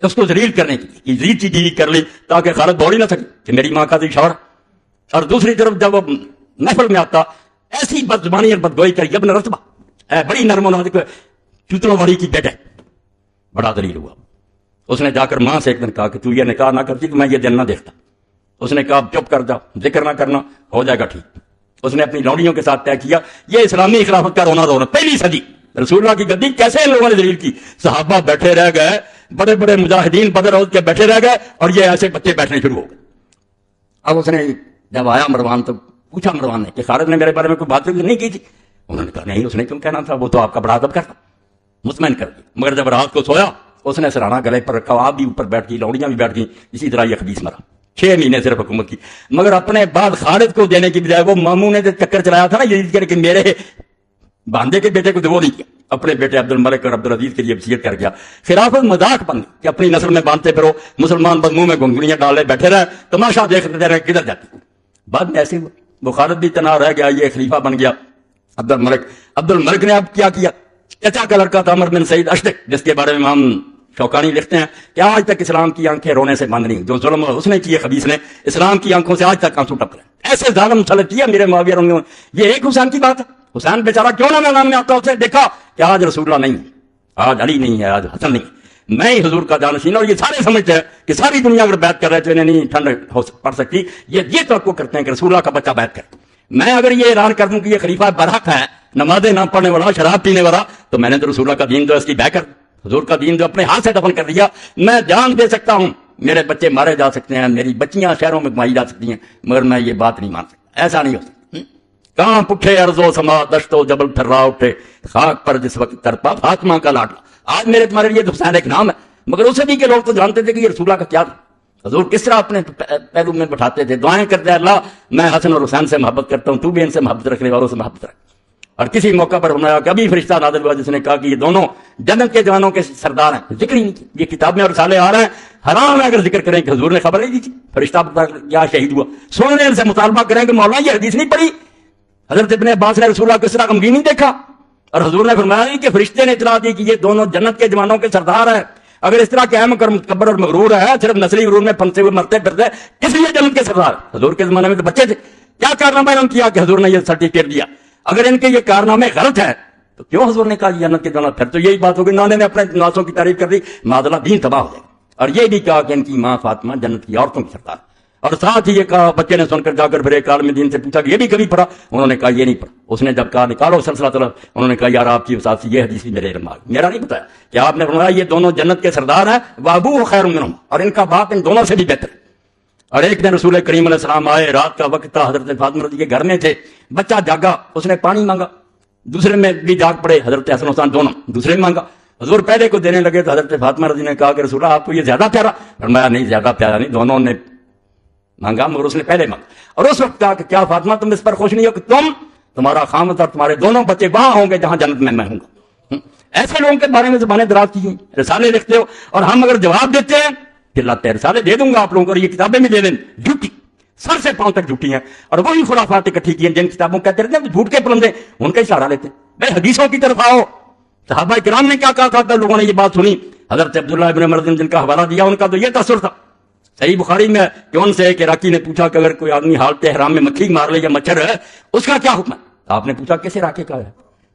اس کو ذلیل کرنے کی, یزید کی بیوی کر لی تاکہ خالد بول ہی نہ سکے کہ میری ماں کا تو شوہر. اور دوسری طرف جب وہ محفل میں آتا ایسی بد زبانی اور بدگوئی کر ابن رتبہ بڑی نرم و نازک چوتڑوں والی کی بیٹے, بڑا دلیل ہوا. اس نے جا کر ماں سے ایک دن کہا کہ تو یہ نکاح نہ کرتی تو میں یہ دن نہ دیکھتا. اس نے کہا چپ کر جا, ذکر نہ کرنا, ہو جائے گا ٹھیک. اس نے اپنی لوڑیوں کے ساتھ طے کیا یہ اسلامی خلافت کا رونا رونا. پہلی صدی رسول اللہ کی گدی کیسے ان لوگوں نے دلیل کی. صحابہ بیٹھے رہ گئے, بڑے بڑے مجاہدین بدر احد کے بیٹھے رہ گئے اور یہ ایسے بچے بیٹھنے شروع ہو گئے. اب اس نے جب آیا مروان تو پوچھا مروان نے کہ خالد نے میرے بارے میں کوئی بات نہیں کی تھی. انہوں نے کہا نہیں, اس نے کیوں کہنا تھا, وہ تو آپ کا بڑا ادب کرتا. مطمئن کر دیا. مگر جب رات کو سویا اس نے سرہانا گلے پر رکھا, آپ بھی اوپر بیٹھ گئی, لوڑیاں بھی بیٹھ گئیں. اسی طرح یہ خبیث مرا. 6 مہینے صرف حکومت کی, مگر اپنے بعد خالد کو دینے کی بجائے وہ ماموں نے جو چکر چلایا تھا نا یزید کے کہ میرے باندے کے بیٹے کو تو وہ نہیں کیا, اپنے بیٹے عبد الملک اور عبد العزیز کے لیے وصیت کر گیا. خلافت مذاق بن گئی کہ اپنی نسل میں باندھتے پھرو, مسلمان بس منہ میں گھنگھڑیاں ڈالے بیٹھے رہے, تماشا دیکھتے رہے کدھر جاتی. بعد میں ایسے ہوا وہ خالد بھی تنہا رہ گیا, یہ خلیفہ بن گیا عبد الملک. عبد الملک نے اب کیا کیا, چچا کا لڑکا تھا عمر بن سعید اشتک, جس کے بارے میں ہم شوکانی لکھتے ہیں کہ آج تک اسلام کی آنکھیں رونے سے بند نہیں. جو ظلم اس نے کیے خبیث نے, اسلام کی آنکھوں سے آج تک آنسو ٹپ رہے. ایسے ظالم سلط کیا میرے معاویہ رضی اللہ عنہ. یہ ایک حسین کی بات ہے, حسین بیچارہ کیوں نہ میدان میں آتا, اسے دیکھا کہ آج رسول اللہ نہیں ہے, آج علی نہیں ہے, آج حسن نہیں ہے, میں ہی حضور کا جانشین. اور یہ سارے سمجھتے ہیں کہ ساری دنیا اگر بیعت کر رہے تو انہیں نہیں ٹھنڈ پڑ سکتی. یہ توقع کرتے ہیں کہ رسول اللہ کا بچہ بیعت کرے. میں اگر یہ اعلان کر دوں کہ یہ خلیفہ برحق ہے, نمازیں نہ پڑھنے والا, شراب پینے والا, تو میں نے تو رسول اللہ کا دین جو اس کی بیع کر, حضور کا دین جو اپنے ہاتھ سے دفن کر دیا. میں جان دے سکتا ہوں, میرے بچے مارے جا سکتے ہیں, میری بچیاں شہروں میں گھمائی جا سکتی ہیں, مگر میں یہ بات نہیں مان سکتا. ایسا نہیں ہو سکتا. کہاں پٹھے ارض و سما دشت و جبل تھرا اٹھے, خاک پر جس وقت تڑپا فاطمہ کا لاڈلا. آج میرے تمہارے لیے حسین ایک نام ہے, مگر اسے بھی کہ لوگ تو جانتے تھے کہ یہ رسول اللہ کا کیا تھا. حضور کس طرح اپنے پہلو میں بٹھاتے تھے, دعائیں کرتے ہیں اللہ میں حسن اور حسین سے محبت کرتا ہوں, تو بھی ان سے محبت رکھنے والوں سے محبت رکھ. اور کسی موقع پر فرمایا کہ ابھی فرشتہ نازل ہوا جس نے کہا کہ یہ دونوں جنت کے جوانوں کے سردار ہیں. ذکر ہی نہیں کی. یہ کتاب میں اور رسالے آ رہے ہیں, حرام ہے اگر ذکر کریں کہ حضور نے خبر نہیں دی تھی. فرشتہ کیا شہید ہوا, سننے ان سے مطالبہ کریں کہ مولا یہ حدیث نہیں پڑھی, حضرت ابن عباس نے رسول اللہ کو اس طرح غمگین نہیں دیکھا. اور حضور نے فرمایا کہ فرشتے نے اطلاع دی کہ یہ دونوں جنت کے جوانوں کے سردار ہیں. اگر اس طرح کے احم کر متکبر اور مغرور ہے, صرف نسلی غرور میں پھنسے ہوئے مرتے پھرتے, کس لیے جنت کے سردار؟ حضور کے زمانے میں تو بچے تھے, کیا کارنامہ انہوں نے کیا کہ حضور نے یہ سرٹیفکیٹ دیا؟ اگر ان کے یہ کارنامے غلط ہیں تو کیوں حضور نے کہا جنت کے جوان؟ پھر تو یہی بات ہوگی نانے نے اپنے ناسوں کی تعریف کر دی, معذلہ دین تباہ ہو جائے. اور یہ بھی کہا کہ ان کی ماں فاطمہ جنت کی عورتوں کی سردار. اور ساتھ ہی یہ کہا, بچے نے سن کر جا کر پھر ایک عالم دین سے پوچھا کہ یہ بھی کبھی پڑھا؟ انہوں نے کہا یہ نہیں پڑھا. اس نے جب کہا نکالو سلسلہ طلب, انہوں نے کہا یار آپ کی وسعت سے یہ حدیث بھی میرے علم میں, میرا نہیں بتایا کہ آپ نے فرمایا یہ دونوں جنت کے سردار ہیں, وابو خیر منہم, اور ان کا باپ ان دونوں سے بھی بہتر ہے. اور ایک دن رسول کریم علیہ السلام آئے, رات کا وقت تھا, حضرت فاطمہ رضی کے گھر میں تھے, بچہ جاگا, اس نے پانی مانگا, دوسرے میں بھی جاگ پڑے حضرت حسن حسین دونوں, دوسرے میں مانگا. حضور پہلے کو دینے لگے تو حضرت فاطمہ رضی نے کہا کہ رسول اللہ آپ کو یہ زیادہ پیارا؟ فرمایا نہیں زیادہ پیارا نہیں, دونوں نے مانگا مگر اس نے پہلے مانگا. اور اس وقت کہا کہ کیا فاطمہ تم اس پر خوش نہیں ہو کہ تمہارا خامد اور تمہارے دونوں بچے وہاں ہوں گے جہاں جنت میں ہوں گا. ایسے لوگوں کے بارے میں زبانیں دراز کی ہیں, رسالے لکھتے ہو, اور ہم اگر جواب دیتے ہیں کہ اللہ رسالے دے دوں گا آپ لوگوں کو, اور یہ کتابیں بھی دے دیں, جھوٹی, سر سے پاؤں تک جھوٹی ہیں. اور وہی خرافات اکٹھی کی ہیں جن کتابوں کہتے رہتے ہیں جھوٹ کے پلندے, ان کا اشارہ لیتے ہیں. بھائی حدیثوں کی طرف آؤ. صحابہ کرام نے کیا کہا تھا, لوگوں نے یہ بات سنی, حضرت عبداللہ ابن عمر جن کا حوالہ دیا ان کا تو یہ تاثر تھا. صحیح بخاری میں کہ ان سے ایک عراقی نے پوچھا کہ اگر کوئی آدمی حالت احرام میں مکھی مار لے یا مچھر ہے اس کا کیا حکم ہے؟ آپ نے پوچھا کس عراقی کا ہے؟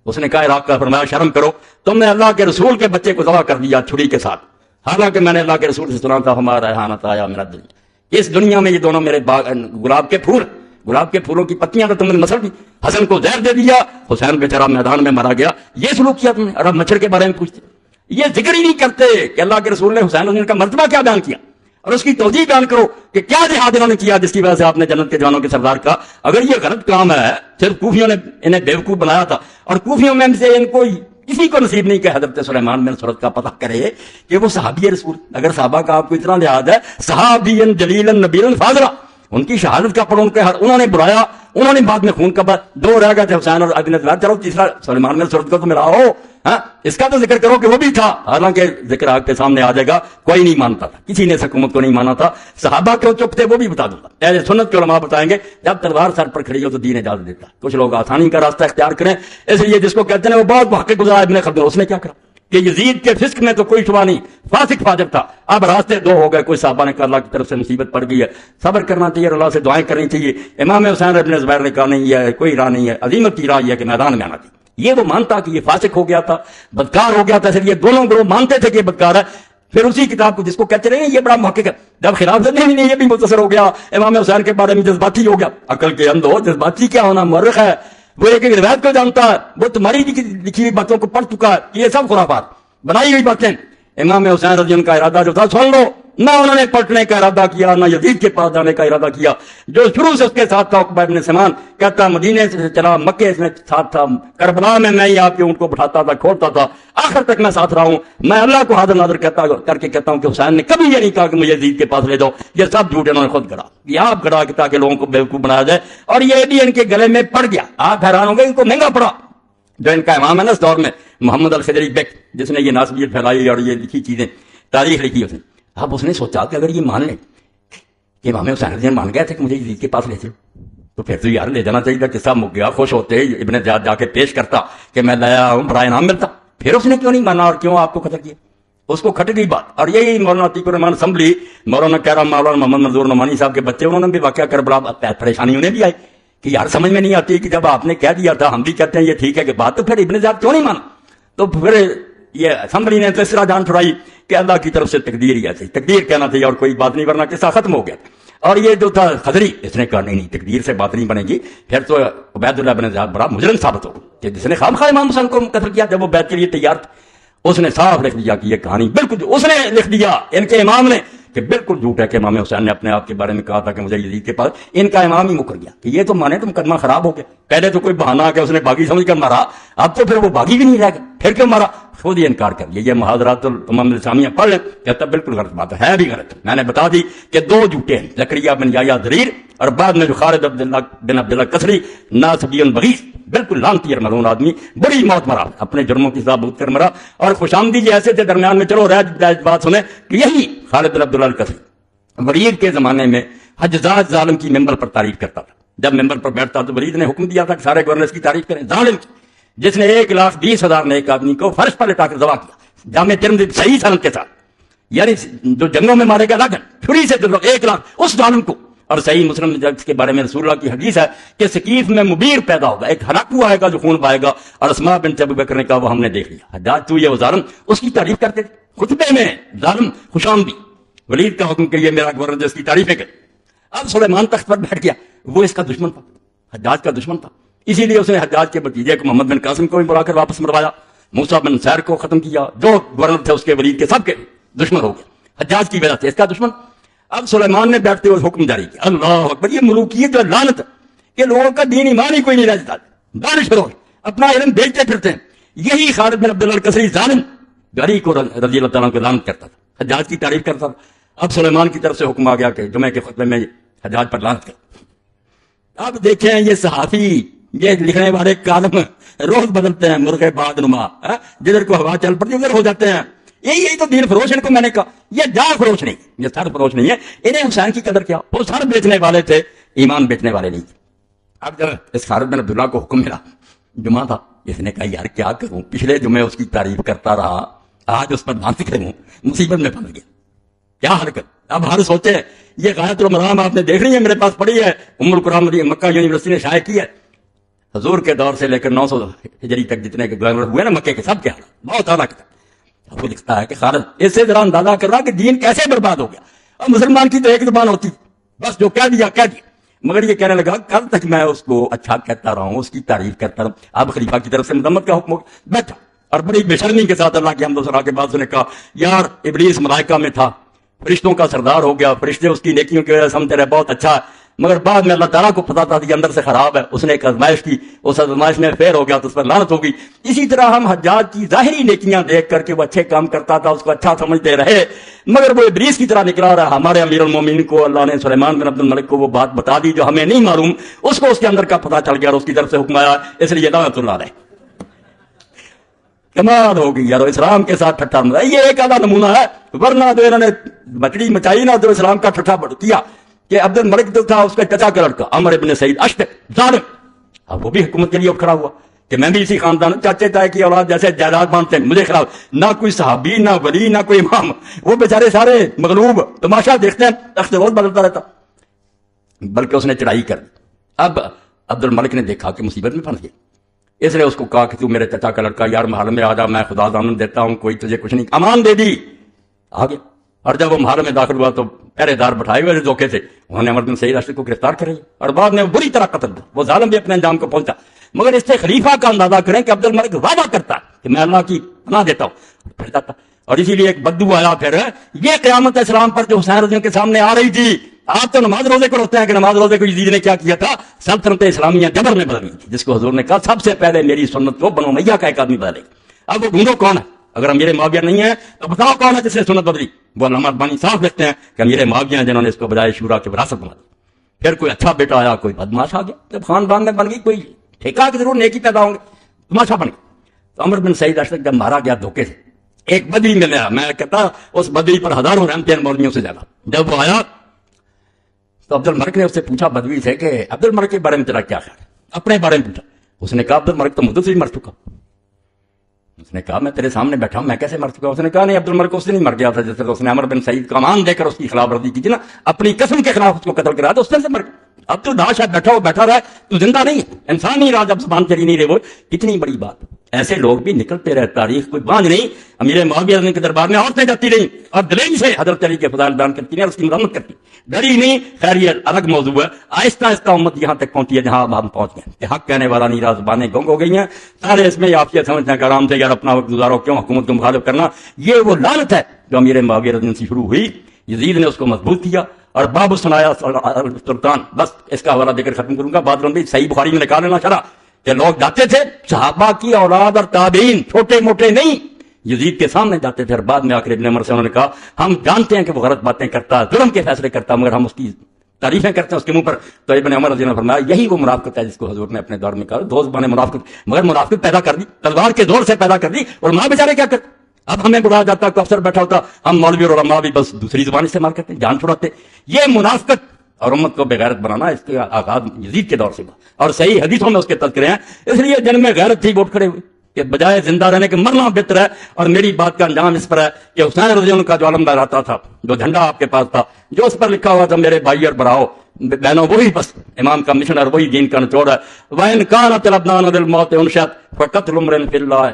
اس نے کہا عراق کا. فرمایا شرم کرو, تم نے اللہ کے رسول کے بچے کو ذبح کر دیا چھری کے ساتھ, حالانکہ میں نے اللہ کے رسول سے سنا تھا ہمارا ریحانت آیا میرا دل. اس دنیا میں یہ دونوں میرے گلاب کے پھول, گلاب کے پھولوں کی پتیاں تو تم نے مسل دی, حسن کو زہر دے دیا, حسین بیچارہ میدان میں مارا گیا. یہ سلوک کیا تم نے, اور اب مچھر کے بارے میں پوچھتے. یہ ذکر ہی نہیں کرتے کہ اللہ کے رسول نے حسین کا مرتبہ کیا بیان کیا, اور اس کی توجیہ بیان کرو کہ کیا جہاد انہوں نے کیا جس کی وجہ سے آپ نے جنت کے جوانوں کے سردار کا. اگر یہ غلط کام ہے, صرف کوفیوں نے انہیں بیوقوف بنایا تھا, اور کوفیوں میں سے ان کو کسی کو نصیب نہیں کہ حضرت سلیمان بن سورت کا پتہ کرے کہ وہ صحابی رسول. اگر صحابہ کا آپ کو اتنا لحاظ ہے, صحابی جلیلا نبیلا فاضلا, ان کی شہادت کا پڑھ, انہوں نے بلایا, انہوں نے بعد میں خون کا دو رہ گئے تھے حسین اور ابن زبیر, چلو تیسرا سلیمان بن سورت کو تو ملا ہو, ہاں اس کا تو ذکر کرو کہ وہ بھی تھا، حالانکہ ذکر آپ کے سامنے آ جائے گا، کوئی نہیں مانتا تھا، کسی نے اس حکومت کو نہیں مانا تھا، صحابہ کیوں چپ تھے وہ بھی بتا دوں گا، اہل سنت کے علماء بتائیں گے جب تلوار سر پر کھڑی ہو تو دین اجازت دیتا، کچھ لوگ آسانی کا راستہ اختیار کریں، اس لیے جس کو کہتے ہیں وہ بہت محقق گزرا ابن خلدون، اس نے کیا کرا کہ یزید کے فسق میں تو کوئی شبہ نہیں، فاسق فاجر تھا، اب راستے دو ہو گئے، کوئی صحابہ نے کہا اللہ کی طرف سے مصیبت پڑ گئی ہے، صبر کرنا چاہیے، اللہ سے دعائیں کرنی چاہیے، امام حسین ابن زبیر نے کہا نہیں ہے کوئی راہ نہیں ہے، عظیمت کی راہ یہ ہے کہ میدان میں آنا چاہیے، یہ وہ مانتا کہ یہ فاسق ہو گیا تھا، بدکار ہو گیا تھا، اس لیے دونوں گروہ مانتے تھے کہ یہ بدکار ہے، پھر اسی کتاب کو جس کو کہتے رہے یہ بڑا محقق ہے، جب خلاف نہیں یہ بھی متصر ہو گیا، امام حسین کے بارے میں جذباتی ہو گیا، عقل کے اندھو جذباتی کیا ہونا، مورخ ہے وہ ایک ایک روایت کو جانتا ہے، وہ تمہاری لکھی ہوئی باتوں کو پڑھ چکا ہے، یہ سب خرافات بنائی ہوئی باتیں، امام حسین رضی اللہ کا ارادہ جو تھا سن لو، نہ انہوں نے پلٹنے کا ارادہ کیا، نہ یزید کے پاس جانے کا ارادہ کیا، جو شروع سے اس کے ساتھ تھا عقبہ بن سمان، کہتا مدینے سے چلا مکے میں ساتھ تھا، کربلا میں ہی آپ کے اونٹ کو بٹھاتا تھا، کھولتا تھا، آخر تک میں ساتھ رہا ہوں، میں اللہ کو حاضر ناظر کر کے کہتا ہوں کہ حسین نے کبھی یہ نہیں کہا کہ مجھے یزید کے پاس لے جاؤ، یہ سب جھوٹ انہوں نے خود گڑا، یہ آپ گڑا کہ تاکہ لوگوں کو بیوقوف بنایا جائے، اور یہ بھی ان کے گلے میں پڑ گیا، آپ حیران ہوں گے ان کو مہنگا پڑا، جو ان کا امام ہے نا اس دور میں محمد الخدری بیک، جس نے یہ ناسبیت پھیلائی اور یہ لکھی چیزیں تاریخ لکھی اس نے، اب اس نے سوچا کہ اگر یہ مان لیں کہ امام حسین رضی اللہ مان گئے تھے کہ مجھے یزید کے پاس لے چلو، تو پھر تو یار لے جانا چاہیے تھا، قصہ مک گیا، خوش ہوتے ابن زیاد جا کے پیش کرتا کہ میں لایا ہوں، برائے نام ملتا، پھر اس نے کیوں نہیں مانا اور کیوں آپ کو قتل کیا، اس کو کھٹ گئی بات، اور یہی مولانا عتیق الرحمان اسمبلی، مولانا کہہ مولانا محمد منظور نعمانی صاحب کے بچے، انہوں نے بھی واقعہ کربلا پریشانی انہیں بھی آئی کہ یار سمجھ میں نہیں آتی کہ جب آپ نے کہہ دیا تھا ہم بھی کہتے ہیں یہ ٹھیک ہے کہ بات، تو پھر ابن زیاد کیوں نہیں مانا، تو پھر یہ اسمبلی نے تیسرا جان چھڑائی کہ اللہ کی طرف سے تقدیر ہی ایسی، تقدیر کہنا چاہیے اور کوئی بات نہیں، ورنہ قصہ ختم ہو گیا، اور یہ جو تھا خضری اس نے کہا نہیں تقدیر سے بات نہیں بنے گی، پھر تو عبید اللہ بن زیاد بڑا مجرم ثابت ہو کہ جس نے خام خواہ امام حسین کو قتل کیا جب وہ بیعت کے لیے تیار تھا، اس نے صاف لکھ دیا کہ یہ کہانی بالکل، اس نے لکھ دیا ان کے امام نے کہ بالکل جھوٹ ہے کہ امام حسین نے اپنے آپ کے بارے میں کہا تھا کہ مجھے یزید کے پاس، ان کا امام ہی مکر گیا کہ یہ تو مانے تو مقدمہ خراب ہو گیا، پہلے تو کوئی بہانہ آ کے اس نے باغی سمجھ کر مارا، اب تو پھر وہ باغی بھی نہیں رہ گیا، پھر کیوں مارا، خود ہی انکار کر لیا، یہ محاضرات الامم الاسلامیہ پڑھ لیں، کہتا بالکل غلط بات ہے بھی غلط، میں نے بتا دی کہ دو جھوٹے ہیں، زکریا بن یحییٰ ضریر اور بعد میں جو خالد بن عبداللہ کسری ناصبی بغیث، بالکل لعنتی اور ملعون آدمی، بڑی موت مرا، اپنے جرموں کی ثابت کر مرا، اور خوش آمدی جی ایسے تھے درمیان میں، چلو رہ بات سنیں کہ یہی خالد بن عبداللہ کسری ولید کے زمانے میں حجاج ظالم کی ممبر پر تعریف کرتا تھا، جب ممبر پر بیٹھتا تو ولید نے حکم دیا تھا کہ سارے گورنرز کی تعریف کریں، ظالم جس نے 1,20,000 نیک آدمی کو فرش پر لٹا کر ذبح کیا، جامع ترمذی صحیح سند کے ساتھ، یعنی جو جنگوں میں مارے گا لاگن چھری سے 1,00,000 اس ظالم کو، اور صحیح مسلم جس کے بارے میں رسول اللہ کی حدیث ہے کہ ثقیف میں مبیر پیدا ہوگا، ایک ہلاکو آئے گا جو خون بہائے گا، اور اسماء بنت ابی بکر نے کہا وہ ہم نے دیکھ لیا، حجاج تو یہ وہ ظالم، اس کی تعریف کرتے تھے خطبے میں، ظالم خوش آمدی، ولید کا حکم کہ یہ میرا گورنر جس کی تعریفیں کرے، اب سلیمان تخت پر بیٹھ گیا، وہ اس کا دشمن تھا، حجاج کا دشمن تھا، اسی لیے اس نے حجاج کے بھتیجے کو محمد بن قاسم کو بھی بلا کر واپس مروایا، موسیٰ بن سیر کو ختم کیا، جو گورنر تھے اس کے ولید کے سب کے دشمن ہو گیا، حجاج کی وجہ سے اس کا دشمن، اب سلیمان نے بیٹھتے ہوئے حکم جاری کیا، اللہ اکبر، یہ ملوکیت جو لعنت کہ لوگوں کا دین ایمان ہی کوئی نہیں رہ جاتا، دانش فروش اپنا علم بیچتے پھرتے ہیں، یہی خالد بن عبداللہ الکسری ظالم گھری کو رضی اللہ تعالیٰ کو لعنت کرتا تھا، حجاج کی تعریف کرتا تھا، اب سلیمان کی طرف سے حکم آ گیا کہ جمعے کے خطبے میں حجاج پر لعنت کر، اب دیکھیں یہ صحافی، یہ لکھنے والے کالم روز بدلتے ہیں، مرغے باد نما، جدھر کو ہوا چل پڑتی ادھر ہو جاتے ہیں، یہی تو دین فروش ان کو میں نے کہا، یہ جا فروش نہیں، یہ سر فروش نہیں ہے، انہیں حسین کی قدر کیا، وہ سر بیچنے والے تھے، ایمان بیچنے والے نہیں تھے۔ اب جب اس خالد بن عبداللہ کو حکم ملا، جمعہ تھا، اس نے کہا یار کیا کروں، پچھلے جمعے اس کی تعریف کرتا رہا، آج اس پر ناطق ہوں، مصیبت میں پھنس گیا، کیا حرکت، اب ہر سوچے، یہ غایۃ المرام آپ نے دیکھ رہی ہے میرے پاس پڑی ہے، ام القرآن مکہ یونیورسٹی نے شائع کی ہے، حضور کے دور سے لے کر 900 ہجری تک جتنے کے گورنر ہوئے نا مکے کے، سب کے حالات بہت اعلیٰ کتاب، وہ لکھتا ہے کہ خالد اس سے ذرا اندازہ کر رہا کہ دین کیسے برباد ہو گیا، اور مسلمان کی تو ایک زبان ہوتی، بس جو کہہ دیا کہہ دیا، مگر یہ کہنے لگا کل تک میں اس کو اچھا کہتا رہا ہوں، اس کی تعریف کرتا رہا، اب خلیفہ کی طرف سے مذمت کا حکم بیٹھا، اور بڑی بے شرمی کے ساتھ اللہ کی حمد و ثنا کے بعد اس نے کہا یار ابلیس ملائکہ میں تھا، فرشتوں کا سردار ہو گیا، فرشتے اس کی نیکیوں کی وجہ سے سمجھتے رہے بہت اچھا ہے، مگر بعد میں اللہ تعالیٰ کو پتا تھا کہ اندر سے خراب ہے، اس نے ایک آزمائش کی، اس آزمائش میں فیر ہو گیا تو اس پر لعنت ہوگی۔ اسی طرح ہم حجاج کی ظاہری نیکیاں دیکھ کر کے وہ اچھے کام کرتا تھا، اس کو اچھا سمجھتے رہے، مگر وہ ابلیس کی طرح نکلا رہا۔ ہمارے امیر المومنین کو اللہ نے سلیمان بن عبد الملک کو وہ بات بتا دی جو ہمیں نہیں معلوم، اس کو اس کے اندر کا پتا چل گیا اور اس کی طرف سے حکم آیا، اس لیے لعنت اللہ علیہ۔ کمال ہوگی یار، اسلام کے ساتھ ٹھٹا مزہ. یہ ایک آدھا نمونہ ہے، ورنہ تو انہوں نے مچڑی مچائی نا تو اسلام کا ٹھٹا کیا کہ عبد الملک جو تھا اس کے چچا کا لڑکا عمر ابن سعید اشتق ظالم، اب وہ بھی حکومت کے لیے اٹھ کھڑا ہوا کہ میں بھی اسی خاندان، چاچے تائے کی اولاد جیسے جائیداد مانتے ہیں مجھے خلاف. نہ کوئی صحابی، نہ ولی، نہ کوئی امام، وہ بیچارے سارے مغلوب تماشا دیکھتے ہیں، تخت روز بدلتا رہتا. بلکہ اس نے چڑھائی کر دی. اب عبد الملک نے دیکھا کہ مصیبت میں پھنس گیا، اس لیے اس کو کہا کہ تو میرے چچا کا لڑکا یار محل میں آ جا، میں خدا ضامن دیتا ہوں، کوئی تجھے کچھ نہیں. امان دے دی، آ گیا. اور جب وہ محل میں داخل ہوا تو پہرے دار بٹھائے ہوئے دھوکے سے انہوں نے عمر بن سعید اشتق کو گرفتار کر لیا اور بعد میں بری طرح قتل کیا. وہ ظالم بھی اپنے انجام کو پہنچا. مگر اس سے خلیفہ کا اندازہ کریں کہ عبد الملک وعدہ کرتا کہ میں اللہ کی پناہ دیتا ہوں، پھر جاتا. اور اسی لیے ایک بدو آیا پھر یہ قیامت اسلام پر جو حسین رضی اللہ کے سامنے آ رہی تھی. آپ تو نماز روزے کو روکتے ہیں کہ نماز روزے کو یزید نے کیا کیا تھا، سلطنت اسلامیہ جبر میں بدل گئی تھی، جس کو حضور نے کہا سب سے پہلے میری سنت کو بنو امیہ کا ایک آدمی بدلے گا. اب وہ ڈھونڈو کون ہے، اگر امیر معاویہ نہیں ہے تو بتاؤ کون ہے جس نے سنت بدلی. وہ علامہ البانی صاف لکھتے ہیں کہ امیر معاویہ ہیں جنہوں نے اس کو بجائے شورا کی وراثت بنا دی. پھر کوئی اچھا بیٹا آیا، کوئی بدماش آ گیا، جب خاندان میں بن گئی کوئی ٹھیکہ کہ ضرور نیکی پیدا ہوں گے، تماشا بن گیا. تو عمر بن سعید اشتق جب مارا گیا دھوکے سے، ایک بدوی ملا، میں کہتا اس بدوی پر ہزاروں رحمتیں مولویوں سے زیادہ. جب وہ آیا تو عبد الملک نے اس سے پوچھا بدوی سے کہ عبد الملک کے بارے میں تیرا کیا خیال ہے، اپنے بارے میں پوچھا. اس نے کہا عبد الملک تو مدت سے ہی مر چکا. اس نے کہا میں تیرے سامنے بیٹھا ہوں، میں کیسے مر چکا. اس نے کہا نہیں، عبد الملک اس سے نہیں مر گیا تھا جس سے اس نے عمر بن سعید کا امان دے کر اس کی خلاف ورزی کی تھی نا، اپنی قسم کے خلاف اس کو قتل کرا تو اس سے مر گیا. اب تو ناش ہے، بیٹھا ہو بیٹھا رہا ہے، تو زندہ نہیں ہے، انسان نہیں رہا جب زبان چلی نہیں رہے. وہ کتنی بڑی بات. ایسے لوگ بھی نکلتے رہے، تاریخ کوئی باندھ نہیں. امیر معاویہ کے دربار میں عورتیں جاتی رہیں اور دلیل سے حضرت علی کے فضائل بیان کرتی ہیں اور اس کی مذمت کرتی، ڈری نہیں. خیر یہ الگ موضوع ہے. آہستہ آہستہ امت یہاں تک پہنچی ہے جہاں ہم پہنچ گئے کہ حق کہنے والا نہیں رہا، زبانیں گنگ ہو گئی ہیں. سارے اس میں آپ یہ سمجھتے ہیں کہ آرام سے یار اپنا وقت گزارو، کیوں حکومت کو مخالف کرنا. یہ وہ لعنت ہے جو امیر معاویہ رضی اللہ عنہ سے شروع ہوئی. یزید نے اس کو مضبوط کیا اور باب سنایا سلطان. بس اس کا حوالہ دے کر ختم کروں گا. بعد میں صحیح بخاری میں نکال لینا چاہا کہ لوگ جاتے تھے صحابہ کی اولاد اور تابعین، چھوٹے موٹے نہیں، یزید کے سامنے جاتے تھے اور بعد میں آخر ابن عمر سے انہوں نے کہا ہم جانتے ہیں کہ وہ غلط باتیں کرتا، ظلم کے فیصلے کرتا، مگر ہم اس کی تعریفیں کرتے ہیں اس کے منہ پر. تو ابن عمر رضی اللہ عنہ نے فرمایا یہی وہ منافقت ہے جس کو حضور نے اپنے دور میں کہا دو زبانیں منافقت، مگر منافقت پیدا کر دی، تلوار کے زور سے پیدا کر دی. اور ماں بیچارے کیا کرتے، اب ہمیں بڑھا جاتا کوئی افسر بیٹھا ہوتا، ہم مولوی اور علماء بھی بس دوسری زبان استعمال کرتے، جان چھڑاتے. یہ منافقت اور امت کو بے غیرت بنانا اس کے آغاز یزید کے دور سے ہوا اور صحیح حدیثوں میں اس کے تذکرے ہیں. اس لیے جن میں غیرت تھی ووٹ کھڑے ہوئے کہ بجائے زندہ رہنے کے مرنا بہتر ہے. اور میری بات کا انجام اس پر ہے کہ حسین رضی اللہ عنہ کا جو علمدار آتا تھا، جو جھنڈا آپ کے پاس تھا، جو اس پر لکھا ہوا تھا میرے بھائی اور براؤ بہنوں، وہی بس امام کا مشن اور وہی دین کا نچوڑ ہے. وَإِنْ كَانَتِ الْأَبْدَانُ لِلْمَوْتِ أُنْشَأَتْ فَقَتْلُ امْرٍ فِي اللَّهِ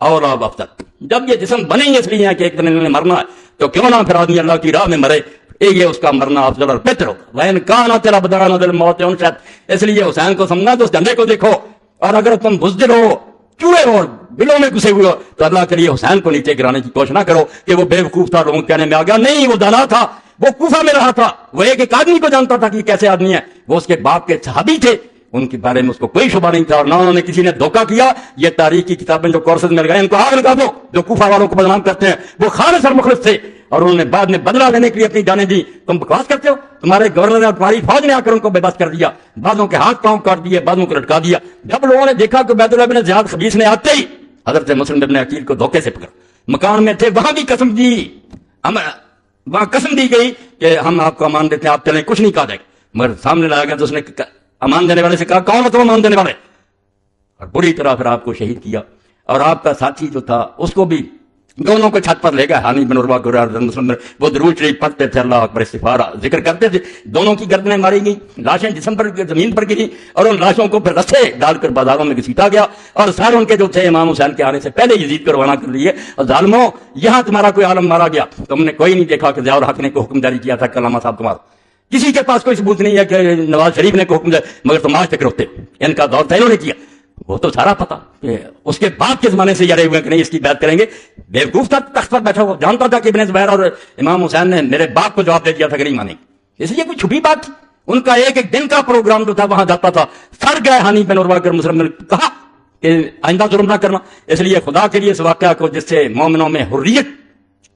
أَوْلَىٰ وَأَفْضَلُ. جب یہ جسم بنے گے اس لیے کہ ایک دن انہوں نے مرنا ہے، تو کیوں نہ پھر آدمی اللہ کی راہ میں مرے، یہ اس کا مرنا افضل اور بہتر ہوگا. وَإِنْ كَانَتِ الْأَبْدَانُ لِلْمَوْتِ أُنْشَأَتْ. اس لیے حسین کو سمجھنا تو اس جھنڈے کو دیکھو، اور اگر تم بزدل ہو، چوہے ہو، بلوں میں گھسے ہوئے ہو، تو اللہ کے لیے حسین کو نیچے گرانے کی کوشش نہ کرو کہ وہ بے وقوف تھا، لوگوں کہنے میں آ گیا. نہیں، وہ دانا تھا، وہ کوفہ میں رہا تھا، وہ ایک آدمی کو جانتا تھا کہ کیسے آدمی ہے. وہ اس کے باپ کے صحابی تھے، ان کے بارے میں اس کو کوئی شبہ نہیں تھا، اور نہ انہوں نے کسی نے دھوکہ کیا. یہ تاریخ کی کتابیں جو کورسز میں لگائیں ان کو آگ لگا دو، جو کوفہ والوں کو بدنام کرتے ہیں. وہ خالص اور مخلص تھے اور انہوں نے بعد میں بدلہ لینے کے لیے اپنی جانیں دی. تم بکواس کرتے ہو، تمہارے گورنر اور تمہاری فوج نے آ کر ان کو بے بس کر دیا، بعضوں کے ہاتھ پاؤں کاٹ دیے، بعضوں کو لٹکا دیا. جب لوگوں نے دیکھا کہ عبید اللہ بن زیاد خبیث نے آتے ہی حضرت مسلم ابن عقیل کو دھوکے سے پکڑ، مکان میں تھے وہاں بھی قسم دی، وہاں قسم دی گئی کہ ہم آپ کو امان دیتے ہیں، آپ چلیں، کچھ نہیں کہا جائے گا. مگر سامنے لایا گیا تو اس نے امان دینے والے سے کہا کون ہو تم امان دینے والے، اور بری طرح پھر آپ کو شہید کیا. اور آپ کا ساتھی جو تھا اس کو بھی دونوں کو چھت پر لے گئے. ہانی بن عروہ کو مسلم وہ درود شریف پڑھتے تھے، اللہ اکبر استغفار ذکر کرتے تھے. دونوں کی گردنیں ماری گئی، لاشیں جسم پر زمین پر گری، اور ان لاشوں کو پھر رسے ڈال کر بازاروں میں گھسیٹا گیا. اور سارے ان کے جو تھے امام حسین کے آنے سے پہلے یزید کو روانہ کر لیے. اور ظالموں، یہاں تمہارا کوئی عالم مارا گیا، تم نے کوئی نہیں دیکھا کہ ضیاء الحق نے کوئی حکم جاری کیا تھا کہ علامہ صاحب کو مارو. کسی کے پاس کوئی ثبوت نہیں ہے کہ نواز شریف نے کوئی حکم جاری، مگر تم آج تک روتے ہو. ان کا دور تھا، انہوں نے کیا. وہ تو سارا پتا کہ اس کے باپ کے زمانے سے یارے ہوئے کہ نہیں اس کی بیعت کریں گے. بیوقوف تھا، تخت پر بیٹھا ہوا، جانتا تھا کہ ابن زبیر اور امام حسین نے میرے باپ کو جواب دے دیا تھا کہ نہیں مانیں گے. اس لیے کوئی چھپی بات تھی. ان کا ایک ایک دن کا پروگرام جو تھا وہاں جاتا تھا. سر گئے ہانی بن عروہ کر مسلم نے کہا کہ آئندہ ظلم نہ کرنا. اس لیے خدا کے لیے اس واقعہ کو جس سے مومنوں میں حریت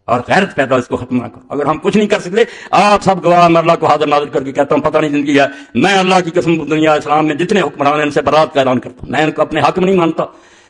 اور غیرت پیدا، اس کو ختم نہ کرو. اگر ہم کچھ نہیں کر سکتے، آپ سب گواہ، میں اللہ کو حاضر ناظر کر کے کہتا ہوں پتہ نہیں زندگی ہے، میں اللہ کی قسم دنیا اسلام میں جتنے حکمران ہیں ان سے برات کا اعلان کرتا ہوں. میں ان کو اپنے حق میں نہیں مانتا.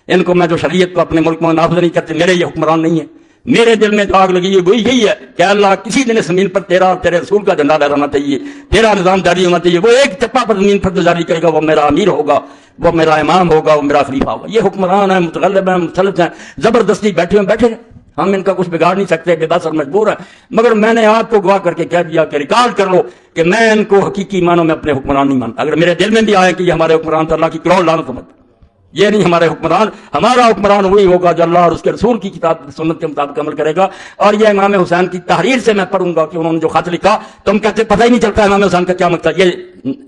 ان کو میں جو شریعت کو اپنے ملک میں نافذ نہیں کرتے میرے یہ حکمران نہیں ہے. میرے دل میں تو آگ لگی ہے وہی یہی ہے کہ اللہ کسی دن زمین پر تیرا اور تیرے رسول کا جھنڈا لہرانا چاہیے, تیرا نظام جاری ہونا چاہیے. وہ ایک چپا پر زمین پر جو جاری کرے گا وہ میرا امیر ہوگا, وہ میرا امام ہوگا, وہ میرا خلیفہ ہوگا. یہ حکمران ہیں, متغلب ہیں, مسلط ہیں, زبردستی بیٹھے ہیں, بیٹھے ہیں. ہم ان کا کچھ بگاڑ نہیں سکتے, بے بس اور مجبور ہیں. مگر میں نے آپ کو گواہ کر کے کہہ دیا کہ ریکارڈ کر لو کہ میں ان کو حقیقی معنوں میں اپنے حکمران نہیں مانتا. اگر میرے دل میں بھی آئے کہ یہ ہمارے حکمران تو اللہ کی کروڑ لعنت سمجھ, یہ نہیں ہمارے حکمران. ہمارا حکمران وہی ہوگا جو اللہ اور اس کے رسول کی کتاب سنت کے مطابق عمل کرے گا. اور یہ امام حسین کی تحریر سے میں پڑھوں گا کہ انہوں نے جو خط لکھا, تم کہتے پتہ ہی نہیں چلتا امام حسین کا کیا مقصد. یہ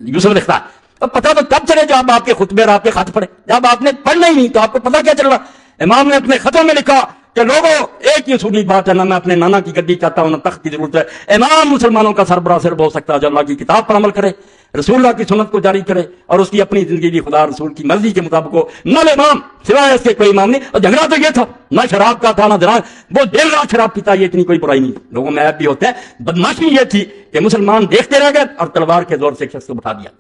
یوسف لکھتا ہے اب پتہ تو تب چلے جب آپ کے خطبے اور آپ کے خط پڑھے. جب آپ نے پڑھنا ہی نہیں تو آپ کو پتہ کیا چل رہا. امام نے اپنے خطوں میں لکھا کہ لوگوں ایک ہی اصولی بات ہے, نہ میں اپنے نانا کی گدی چاہتا ہوں نہ تخت کی ضرورت ہے. امام مسلمانوں کا سربراہ صرف ہو سکتا ہے جو اللہ کی کتاب پر عمل کرے, رسول اللہ کی سنت کو جاری کرے اور اس کی اپنی زندگی بھی خدا رسول کی مرضی کے مطابق ہو. نہ امام سوائے اس کے کوئی امام نہیں. اور جھگڑا تو یہ تھا, نہ شراب کا تھا نہ دران, وہ دیر رات شراب پیتا, یہ اتنی کوئی برائی نہیں. لوگوں میں عیب بھی ہوتے ہیں. بدماشی یہ تھی کہ مسلمان دیکھتے رہ گئے اور تلوار کے زور سے ایک شخص کو بٹھا دیا.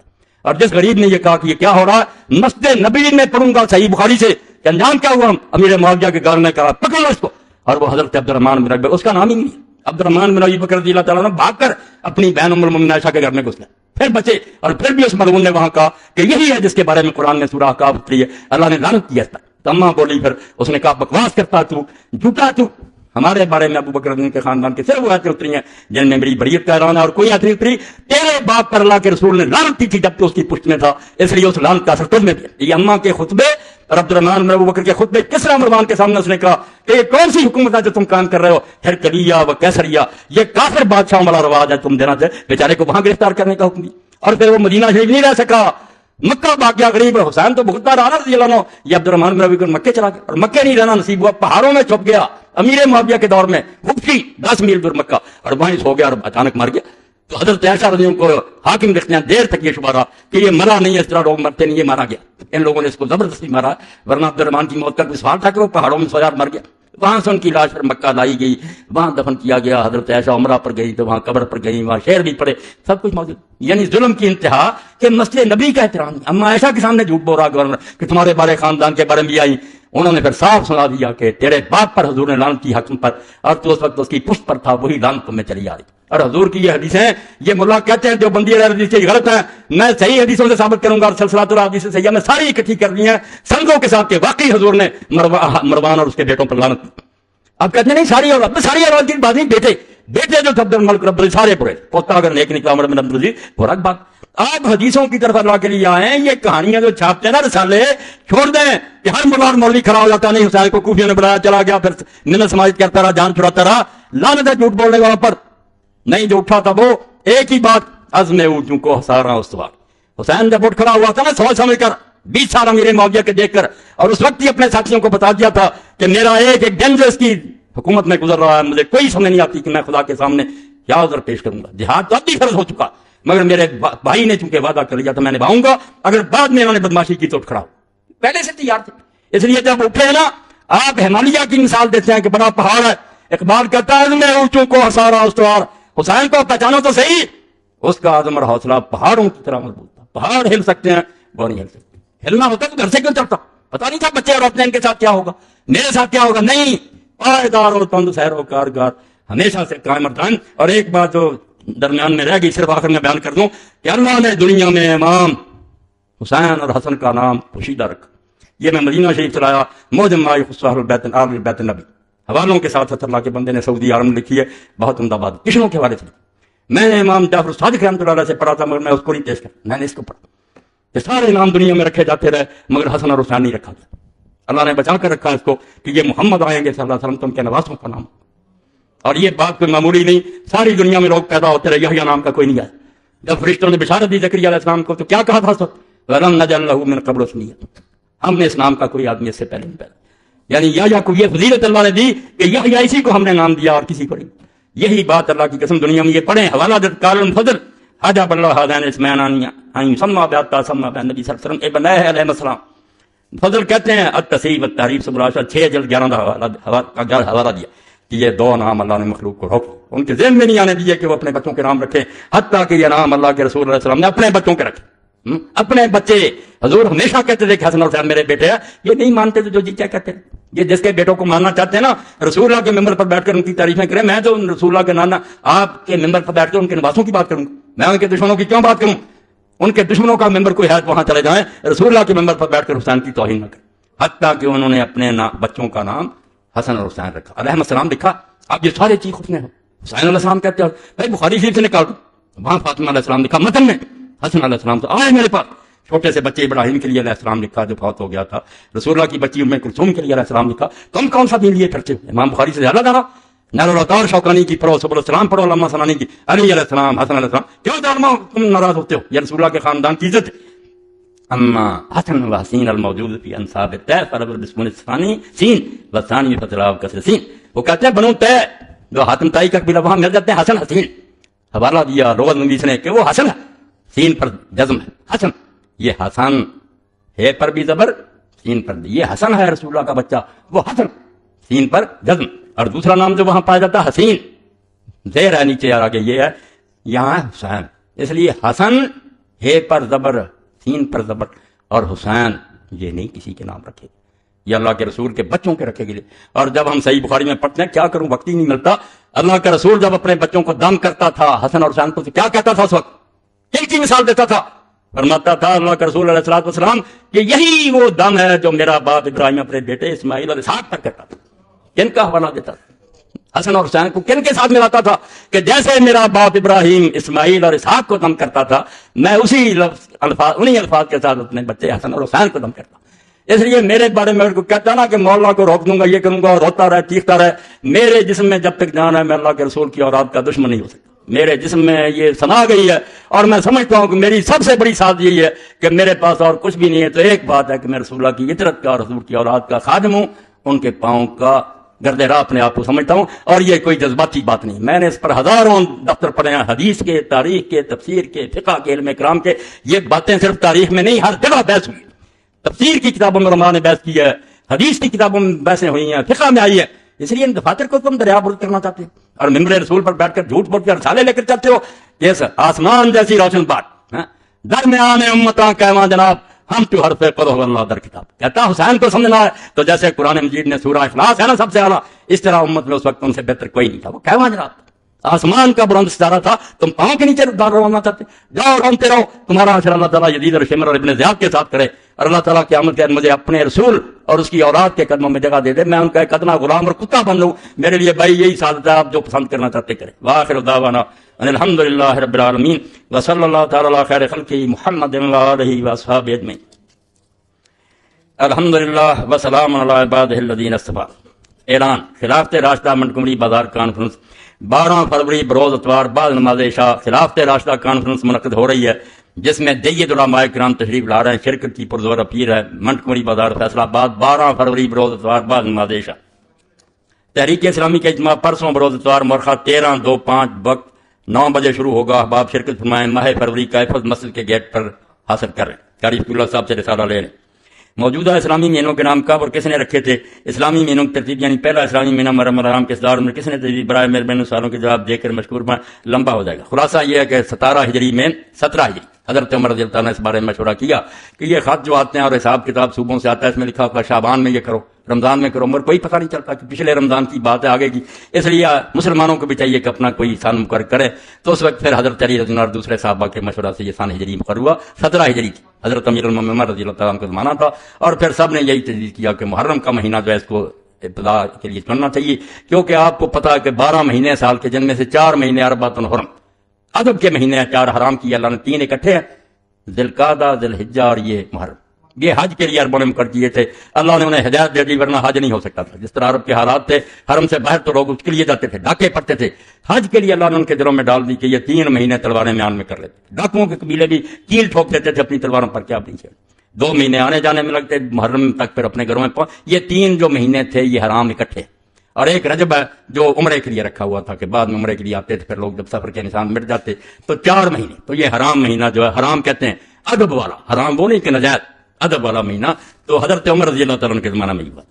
اور جس غریب نے یہ کہا کہ یہ کیا ہو رہا ہے, مسجد نبوی میں پڑھوں گا صحیح بخاری سے کہ انجام کیا ہوا, امیر معاویہ کے گھر میں کہا پکڑو اس کو, اور وہ حضرت عبد الرحمن بن ابی بکر, اس کا نام ہی نہیں ہے. عبد الرحمن بن ابی بکر رضی اللہ تعالیٰ عنہ بھاگ کر اپنی بہن ام المؤمنین عائشہ کے گھر میں گھس گئے, پھر بچے. اور پھر بھی اس ملعون نے وہاں کہا کہ یہی ہے جس کے بارے میں قرآن میں سورہ احقاف اتری ہے, اللہ نے لعنت کیا اس پر. تمام بولی, پھر اس نے کہا بکواس کرتا تو, جھوٹا تو. ہمارے بارے میں ابو بکر کے خاندان کے صرف وہ آیتیں اتری ہیں جن میں میری بریت کا اعلان ہے, اور کوئی آیت نہیں اتری. تیرے باپ پر اللہ کے رسول نے لعنت کی تھی جب تو اس کی پشت میں تھا, اس لیے اس لعنت کا اثر تجھ میں بھی. یہ اماں کے خطبے اور عبد الرحمن بن ابو بکر کے خطبے کسریٰ مروان کے سامنے اس نے کہا کہ یہ کون سی حکومت ہے جو تم قائم کر رہے ہو, ہرکلیہ و کیسریہ, یہ کافر بادشاہوں والا رواج ہے, تم دینا چاہے. بیچارے کو وہاں گرفتار کرنے کا حکم دیا. اور پھر وہ مدینہ شریف نہیں رہ سکا, مکہ بھاگ گیا غریب. حسین تو بھگتتا رہا رضی اللہ عنہ. یہ عبد الرحمن بن ابی بکر مکے چلا گیا, اور مکے نہیں رہنا نصیب ہوا, پہاڑوں میں چھپ گیا. امیر معاویہ کے دور میں خفی 10 میل دور مکہ, اور وہیں سو گیا اور اچانک مر گیا. تو حضرت عائشہ رضی اللہ عنہ کو حاکم لکھتے ہیں دیر تک یہ شبہ رہا کہ یہ مرا نہیں, اس طرح لوگ مرتے نہیں, یہ مارا گیا. ان لوگوں نے اس کو زبردستی مارا, ورنہ عبد الرحمن کی موت کا کوئی سوال تھا کہ وہ پہاڑوں میں سویا مر گیا. وہاں سے ان کی لاش پر مکہ لائی گئی, وہاں دفن کیا گیا. حضرت عائشہ عمرہ پر گئی تو وہاں قبر پر گئی, وہاں شعر بھی پڑے, سب کچھ موجود. یعنی ظلم کی انتہا کہ مسجد نبی کا احترام. اما عائشہ کے سامنے جھوٹ بول رہا گورنر کہ تمہارے بارے خاندان کے بارے میں بھی آئی. انہوں نے پھر صاف سنا دیا کہ تیرے باپ پر حضور نے لعنت کی حکم پر, اور تو اس وقت اس کی پشت پر تھا, وہی لعنت تم میں چلی آ رہی. اور حضور کی یہ حدیثیں, یہ ملا کہتے ہیں جو بندی حدیثیں غلط ہیں, میں صحیح حدیثوں سے ثابت کروں گا, اور سلسلہ الحدیث صحیحہ میں ساری اکٹھی کر دی ہیں سندوں کے ساتھ کہ واقعی حضور نے مروان اور اس کے بیٹوں پر لعنت کی. اب کہتے ہیں نہیں ساری اولاد کی بات نہیں, بیٹے جو عبد الملک رب سارے برے, پوتا اگر نیک نکلا عمر بن عبد العزیز وہ الگ بات. آپ حدیثوں کی طرف اللہ کے لیے آئے, یہ کہانیاں جو چھاپتے ہیں نا رسالے, چھوڑ دیں کہ ہر ملاد مولوی کھڑا ہو جاتا. نہیں, حسین کو کوفیوں نے بلایا, چلا گیا, پھر منت سماجت کرتا رہا, جان چھڑاتا رہا. لعنت ہے جھوٹ بولنے کا. وہاں پر نہیں, جو اٹھا تھا وہ ایک ہی بات, عزم اونچوں کو سارا استوار. حسین جب اٹھ کھڑا ہوا تھا نا سوچ سمجھ کر 20 سال امیر معاویہ کے دیکھ کر, اور اس وقت ہی اپنے ساتھیوں کو بتا دیا تھا کہ میرا ایک ڈینجرس کی حکومت میں گزر رہا ہے, مجھے کوئی سمجھ نہیں آتی کہ میں خدا کے سامنے کیا عذر پیش کروں گا. جہاد تو اب بھی فرض ہو چکا, مگر میرے بھائی نے چونکہ وعدہ کر لیا تھا میں نبھاؤں گا, اگر بعد میں انہوں نے بدماشی کی تو اٹھ کھڑا ہو. پہلے سے تیار تھے. اس لیے جب اٹھے نا, آپ ہمالیہ کی مثال دیتے ہیں کہ بڑا پہاڑ ہے. اقبال کہتا ہے میں اونچوں کو سارا استوار. حسین کو پہچانو تو صحیح, اس کا عزم اور حوصلہ پہاڑوں کی طرح مضبوط تھا. پہاڑ ہل سکتے ہیں, وہ نہیں ہل سکتے. ہلنا ہوتا تو گھر سے کیوں چڑھتا, پتا نہیں تھا بچے اور اپنے ان کے ساتھ کیا ہوگا, میرے ساتھ کیا ہوگا. نہیں, پائیدار اور تند سیر و کارگار ہمیشہ سے قائم مردان. اور ایک بات جو درمیان میں رہ گئی, صرف آخر میں بیان کر دوں کہ اللہ نے دنیا میں امام حسین اور حسن کا نام پوشیدہ رکھا. یہ میں مدینہ شریف چلایا, موجم مائی خصوص بیت نبی, حوالوں کے ساتھ اللہ کے بندے نے سعودی عرب میں لکھی ہے, بہت عمدہ بات. کشنوں کے حوالے سے میں نے امام جعفر صادق رحمۃ اللہ علیہ سے پڑھا تھا, مگر میں اس کو نہیں پیش کر, میں نے اس کو پڑھا کہ سارے نام دنیا میں رکھے جاتے رہے مگر حسن اور حسین نہیں رکھا تھا. اللہ نے بچا کر رکھا اس کو کہ یہ محمد آئیں گے صلی اللہ علیہ وسلم, تو ان کے نواسوں کا نام. اور یہ بات کوئی معمولی نہیں, ساری دنیا میں لوگ پیدا ہوتے رہے, یحییٰ نام کا کوئی نہیں آیا. جب فرشتوں نے بشارت دی زکریا علیہ السلام کو تو کیا کہا تھا, وَلَمْ نَجْعَل لَهُ مِن قَبْلُ سَمِيًّا, ہم نے اس نام کا کوئی آدمی اس سے پہلے نہیں پیدا. یعنی یحییٰ کو یہ فضیلت اللہ نے دی کہ یحییٰ اسی کو ہم نے نام دیا اور کسی کو نہیں. یہی بات اللہ کی قسم دنیا میں یہ پڑھیں, حوالہ دت قال الفضل حجب اللہ هذان اسمین ان سما بیاتا سما بین نبی صلی اللہ علیہ وسلم ابن علیہ السلام. فضل کہتے ہیں التصحیح والتحریف سبراشا 6 جلد 11 کا حوالہ دیا کہ یہ 2 نام اللہ نے مخلوق کو روک, ان کے ذہن میں نہیں آنے دیے کہ وہ اپنے بچوں کے نام رکھیں, حتیٰ کہ یہ نام اللہ کے رسول علیہ السلام نے اپنے بچوں کے رکھے. اپنے بچے حضور ہمیشہ کہتے تھے کہ حسن اور حسین میرے بیٹے ہیں. یہ نہیں مانتے تو جو جی کیا کہتے ہیں. یہ جس کے بیٹوں کو ماننا چاہتے ہیں نا، رسول اللہ کے ممبر پر بیٹھ کر ان کی تعریفیں کریں. میں تو رسول اللہ کے نانا آپ کے ممبر پر بیٹھ کر ان کے نواسوں کی بات کروں گا. میں ان کے دشمنوں کی کیوں بات کروں؟ ان کے دشمنوں کا ممبر کوئی ہے وہاں چلے جائیں، رسول اللہ کے ممبر پر بیٹھ کر حسین کی توہین نہ کریں. حتیٰ کہ انہوں نے اپنے بچوں کا نام حسن اور حسین رکھا، علیہ السلام لکھا. اب یہ سارے چیز اٹھنے ہیں. حسین علیہ السلام کہتے ہیں بھائی بخاری شریف سے نکال دو، وہاں فاطمہ علیہ السلام لکھا متن میں، حسن علیہ السلام تو آئے میرے پاس. چھوٹے سے بچے ابراہیم کے لیے علیہ السلام لکھا جو فوت ہو گیا تھا. رسول اللہ کی بچی ام کلثوم کے لیے علیہ السلام لکھا. تم کون سا دین لیے پھرتے ہو؟ امام بخاری سے زیادہ دانا. نیر الاوطار شوکانی کی پڑھو، سبل السلام پڑھو، علامہ سنانی کی، علی علیہ السلام، حسن علیہ السلام. کیوں ظالمو تم ناراض ہوتے ہو؟ یہ رسول اللہ کے خاندان کی عزت. اما حسن و حسین الموجود فی انصاب الطے فرب البسمون الثانی سین والثانی فتراو کسر سین. وہ کہتے ہیں بنو طے جو حاتم طائی کا قبیلہ وہاں مل جاتے ہیں حسن حسین. حوالہ دیا لغت نویس نے کہ وہ حسن ہے، سین پر جزم ہے حسن. یہ حسن ہے پر بھی زبر، سین پر بھی. یہ حسن ہے رسول اللہ کا بچہ، وہ حسن، سین پر جزم. اور دوسرا نام جو وہاں پایا جاتا ہے حسین، زیر ہے نیچے اور آگے یہ ہے، یہاں ہے حسین. اس لیے حسن ہے پر زبر، سین پر زبر. اور حسین یہ نہیں کسی کے نام رکھے، یہ اللہ کے رسول کے بچوں کے رکھے گئے. اور جب ہم صحیح بخاری میں پڑھتے ہیں، کیا کروں وقت ہی نہیں ملتا، اللہ کا رسول جب اپنے بچوں کو دم کرتا تھا حسن اور حسین کو کیا کہتا تھا؟ اس وقت کن کی مثال دیتا تھا؟ فرماتا تھا اللہ کا رسول علیہ الصلوۃ والسلام کہ یہی وہ دم ہے جو میرا باپ ابراہیم اپنے بیٹے اسماعیل اور اسحاق پر کرتا تھا. کن کا حوالہ دیتا تھا؟ حسن اور حسین کو کن کے ساتھ ملاتا تھا کہ جیسے میرا باپ ابراہیم اسماعیل اور اسحاق کو دم کرتا تھا، میں انہی الفاظ کے ساتھ اپنے بچے حسن اور حسین کو دم کرتا. اس لیے میرے بارے میں کو کہتا نا کہ مولا کو روک دوں گا، یہ کروں گا، روتا رہے چیختا رہے. میرے جسم میں جب تک جان ہے میں اللہ کے رسول کی اولاد کا دشمن نہیں ہو سکتا. میرے جسم میں یہ سما گئی ہے اور میں سمجھتا ہوں کہ میری سب سے بڑی سعادت یہی ہے کہ میرے پاس اور کچھ بھی نہیں ہے تو ایک بات ہے کہ میں رسول اللہ کی عطرت کا اور رسول کی اولاد کا خادم ہوں. ان کے پاؤں کا گرد راہ اپنے آپ کو سمجھتا ہوں. اور یہ کوئی جذباتی بات نہیں، میں نے اس پر ہزاروں دفتر پڑھے ہیں، حدیث کے، تاریخ کے، تفسیر کے، فقہ کے، علم کرام کے. یہ باتیں صرف تاریخ میں نہیں، ہر جگہ بحث ہوئی. تفسیر کی کتابوں میں علماء نے بحث کی ہے، حدیث کی کتابوں میں بحثیں ہوئی ہیں، فقہ میں آئی ہے. اس لیے ان دفاتر کو تم دریا برد کرنا چاہتے ہو اور ممبر رسول پر بیٹھ کر جھوٹ بول کر رسالے لے کر چلتے ہو. یہ سر آسمان جیسی روشن بات درمیان امتاں کہواں جناب ہم تو حرف قدو اللہ در کتاب. کہتا حسین کو سمجھنا ہے تو جیسے قرآن مجید نے سورہ اخلاص ہے نا سب سے اعلیٰ، اس طرح امت میں اس وقت ان سے بہتر کوئی نہیں تھا. وہ کہواں جناب آسمان کا بلند ستارہ تھا، تم پاؤں کے نیچے دار رونا چاہتے. جاؤ روتے رہو، تمہارا حشر اللہ تعالیٰ یزید اور شمر اور ابن زیاد کے ساتھ کرے. اور اللہ تعالیٰ قیامت کے مجھے اپنے رسول اور اس کی اولاد کے قدموں میں جگہ دے دے، میں ان کا ایک ادنا غلام اور کتا بن لوں. میرے لیے بھائی یہی سعادت ہے، آپ جو پسند کرنا چاہتے کریں. وآخر دعوانا ان الحمد للہ رب العالمین وصلی اللہ تعالی علی خیر خلقہ محمد وآلہ واصحابہ اجمعین. الحمدللہ وسلام علی عبادہ الذین اصطفیٰ. اعلان خلافت راشدہ منٹگمری بازار کانفرنس 12 فروری بروز اتوار بعد نماز عشاء خلافت راشدہ کانفرنس منعقد ہو رہی ہے، جس میں جید علماء کرام تشریف لا رہے ہیں. شرکت کی پرزور اپیل ہے. منٹگمری بازار فیصلہ آباد 12 فروری بروز اتوار بعد نماز عشاء. تحریک اسلامی کا اجتماع پرسوں بروز اتوار مورخہ 13/2/5 وقت 9 بجے شروع ہوگا. احباب شرکت فرمائیں. ماہ فروری کا حفظ مسجد کے گیٹ پر حاصل کریں. قاری اللہ صاحب سے رسالہ لے لیں. موجودہ اسلامی مہینوں کے نام کب اور کس نے رکھے تھے؟ اسلامی مہینوں کی ترتیب یعنی پہلا اسلامی مہینہ محرم الحرام کس دور میں کس نے ترتیب برائے مہربانی سوالوں کے جواب دے کر مشکور لمبا ہو جائے گا. خلاصہ یہ ہے کہ 17 ہجری میں 17 ہجری حضرت عمر رضی اللہ عنہ نے اس بارے میں مشورہ کیا کہ یہ خط جو آتے ہیں اور حساب کتاب صوبوں سے آتا ہے، اس میں لکھا ہوگا شعبان میں یہ کرو، رمضان میں کرو، مگر کوئی پتہ نہیں چلتا کہ پچھلے رمضان کی بات ہے آگے کی. اس لیے مسلمانوں کو بھی چاہیے کہ اپنا کوئی سال مقرر کرے. تو اس وقت پھر حضرت علی رضی اللہ عنہ اور دوسرے صحابہ کے مشورہ سے یہ سال ہجری مقرر ہوا. 17 ہجری کی حضرت امیر المومنین عمر رضی اللہ عنہ کا زمانہ تھا. اور پھر سب نے یہی تجویز کیا کہ محرم کا مہینہ جو ہے اس کو ابتدا کے لیے چننا چاہیے، کیونکہ آپ کو پتا ہے کہ 12 مہینے سال کے، جن میں سے 4 مہینے اربعۃ حرم ادب کے مہینے ہیں، 4 حرام کی اللہ نے 3 اکٹھے ہیں، ذی القعدہ، ذی الحجہ اور یہ محرم. یہ حج کے لیے عربوں نے مقرر کیے تھے. اللہ نے انہیں ہدایت دے دی، ورنہ حج نہیں ہو سکتا تھا. جس طرح عرب کے حالات تھے، حرم سے باہر تو لوگ اس کے لیے جاتے تھے، ڈاکے پڑتے تھے. حج کے لیے اللہ نے ان کے دلوں میں ڈال دی کہ یہ 3 مہینے تلواریں میان میں کر لیتے. ڈاکوؤں کے قبیلے بھی کیل ٹھوک دیتے تھے اپنی تلواروں پر، کیا نہیں چھیڑ. 2 مہینے آنے جانے میں لگتے، محرم تک پھر اپنے گھروں میں پہنچ. یہ 3 جو مہینے تھے یہ حرام اکٹھے. اور ایک رجب ہے جو عمرے کے لیے رکھا ہوا تھا کہ بعد میں عمرے کے لیے آتے تھے، پھر لوگ جب سفر کے نشان مٹ جاتے تو 4 مہینے. تو یہ حرام مہینہ جو ہے، حرام کہتے ہیں ادب والا، حرام وہ نہیں کہ نجائز، ادب والا مہینہ. تو حضرت عمر رضی اللہ تعالیٰ کے زمانہ میں ہی ہوا.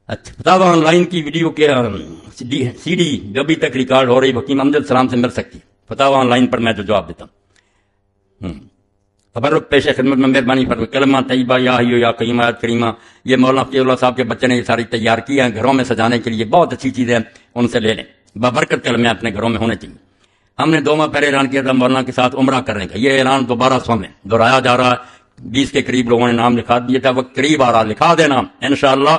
اچھا، فتاوی آن لائن کی ویڈیو کے سی ڈی جو ابھی تک ریکارڈ ہو رہی حکیم امجد سلام سے مل سکتی ہے. فتاوی آن لائن پر میں جو جواب دیتا ہوں. تبرک پیش خدمت میں مہربانی پر کلمہ طیبہ یا حی یا قیوم آیت کریمہ یہ مولانا فقیہ اللہ صاحب کے بچے نے یہ ساری تیار کی ہیں گھروں میں سجانے کے لیے، بہت اچھی چیزیں ہیں، ان سے لے لیں، بابرکت کلمے اپنے گھروں میں ہونے چاہیے۔ ہم نے 2 ماہ پہلے اعلان کیا تھا مولانا کے ساتھ عمرہ کرنے کا، یہ اعلان دوبارہ میں دہرایا جا رہا ہے، 20 کے قریب لوگوں نے نام لکھا دیا تھا، وہ قریب آ رہا، لکھا دینا انشاءاللہ۔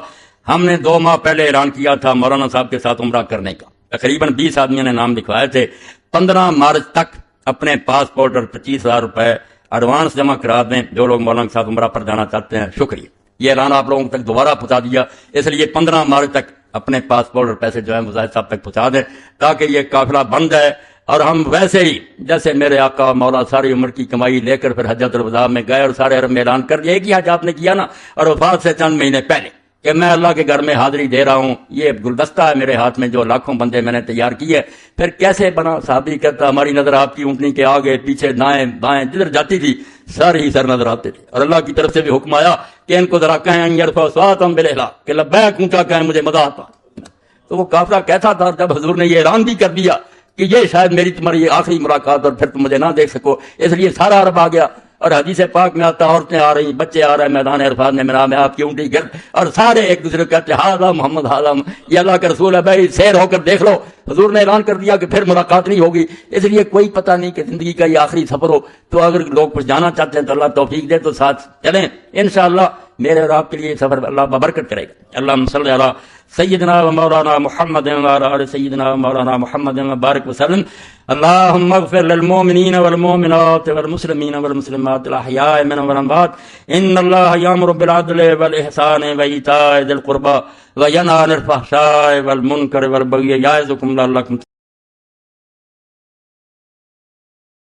ہم نے 2 ماہ پہلے اعلان کیا تھا مولانا صاحب کے ساتھ عمرہ کرنے کا، تقریباً 20 آدمیوں نے نام لکھوائے تھے۔ 15 مارچ تک اپنے پاسپورٹ اور 25,000 روپے ایڈوانس جمع کرا دیں جو لوگ مولانا کے ساتھ عمرہ پر جانا چاہتے ہیں۔ شکریہ، یہ اعلان آپ لوگوں تک دوبارہ پہنچا دیا، اس لیے 15 مارچ تک اپنے پاسپورٹ اور پیسے جو ہیں مجاہد صاحب تک پہنچا دیں تاکہ یہ قافلہ بند ہے، اور ہم ویسے ہی جیسے میرے آقا مولا ساری عمر کی کمائی لے کر پھر حجۃ الوداع میں گئے اور سارے عرب میں اعلان کر دیا، ایک ہی حج آپ نے کیا نا، اور وفات سے چند مہینے پہلے کہ میں اللہ کے گھر میں حاضری دے رہا ہوں، یہ گلدستہ ہے میرے ہاتھ میں جو لاکھوں بندے میں نے تیار کیے۔ پھر کیسے بنا؟ صحابی کہتا ہماری نظر آپ کی اونٹنی کے آگے پیچھے دائیں بائیں جدھر جاتی تھی سر ہی سر نظر آتے تھے، اور اللہ کی طرف سے بھی حکم آیا کہ ان کو ذرا کہیں یرفعوا اصواتهم بالاحلال کہ لبیک اونچا کہیں مجھے مزہ آتا۔ تو وہ قافلہ کیسا تھا جب حضور نے یہ اعلان بھی کر دیا کہ یہ شاید میری تمہاری آخری ملاقات اور پھر تم مجھے نہ دیکھ سکو، اس لیے سارا عرب آ گیا، اور حدیث پاک میں آتا عورتیں آ رہی، بچے آ رہے ہیں، میدان عرفات میں میرا میں آپ کی اونٹی گرد، اور سارے ایک دوسرے کو کہتے ہاذا محمد ہاذا یہ اللہ کا رسول ہے، بھائی سیر ہو کر دیکھ لو۔ حضور نے اعلان کر دیا کہ پھر ملاقات نہیں ہوگی، اس لیے کوئی پتہ نہیں کہ زندگی کا یہ آخری سفر ہو، تو اگر لوگ کچھ جانا چاہتے ہیں تو اللہ توفیق دے تو ساتھ چلیں انشاءاللہ۔ میرے اور آپ کے لیے سفر اللہ ببرکت کرے گا۔ اللہم صلی علی سیدنا و مولانا محمد و علی آل سیدنا و مولانا محمد وبارک وسلم۔ اللہم اغفر للمؤمنین والمؤمنات والمسلمین والمسلمات الاحیاء منهم والاموات، ان اللہ یامر بالعدل والاحسان وایتاء ذی القربى وینہی عن الفحشاء والمنکر والبغی یعظکم لعلکم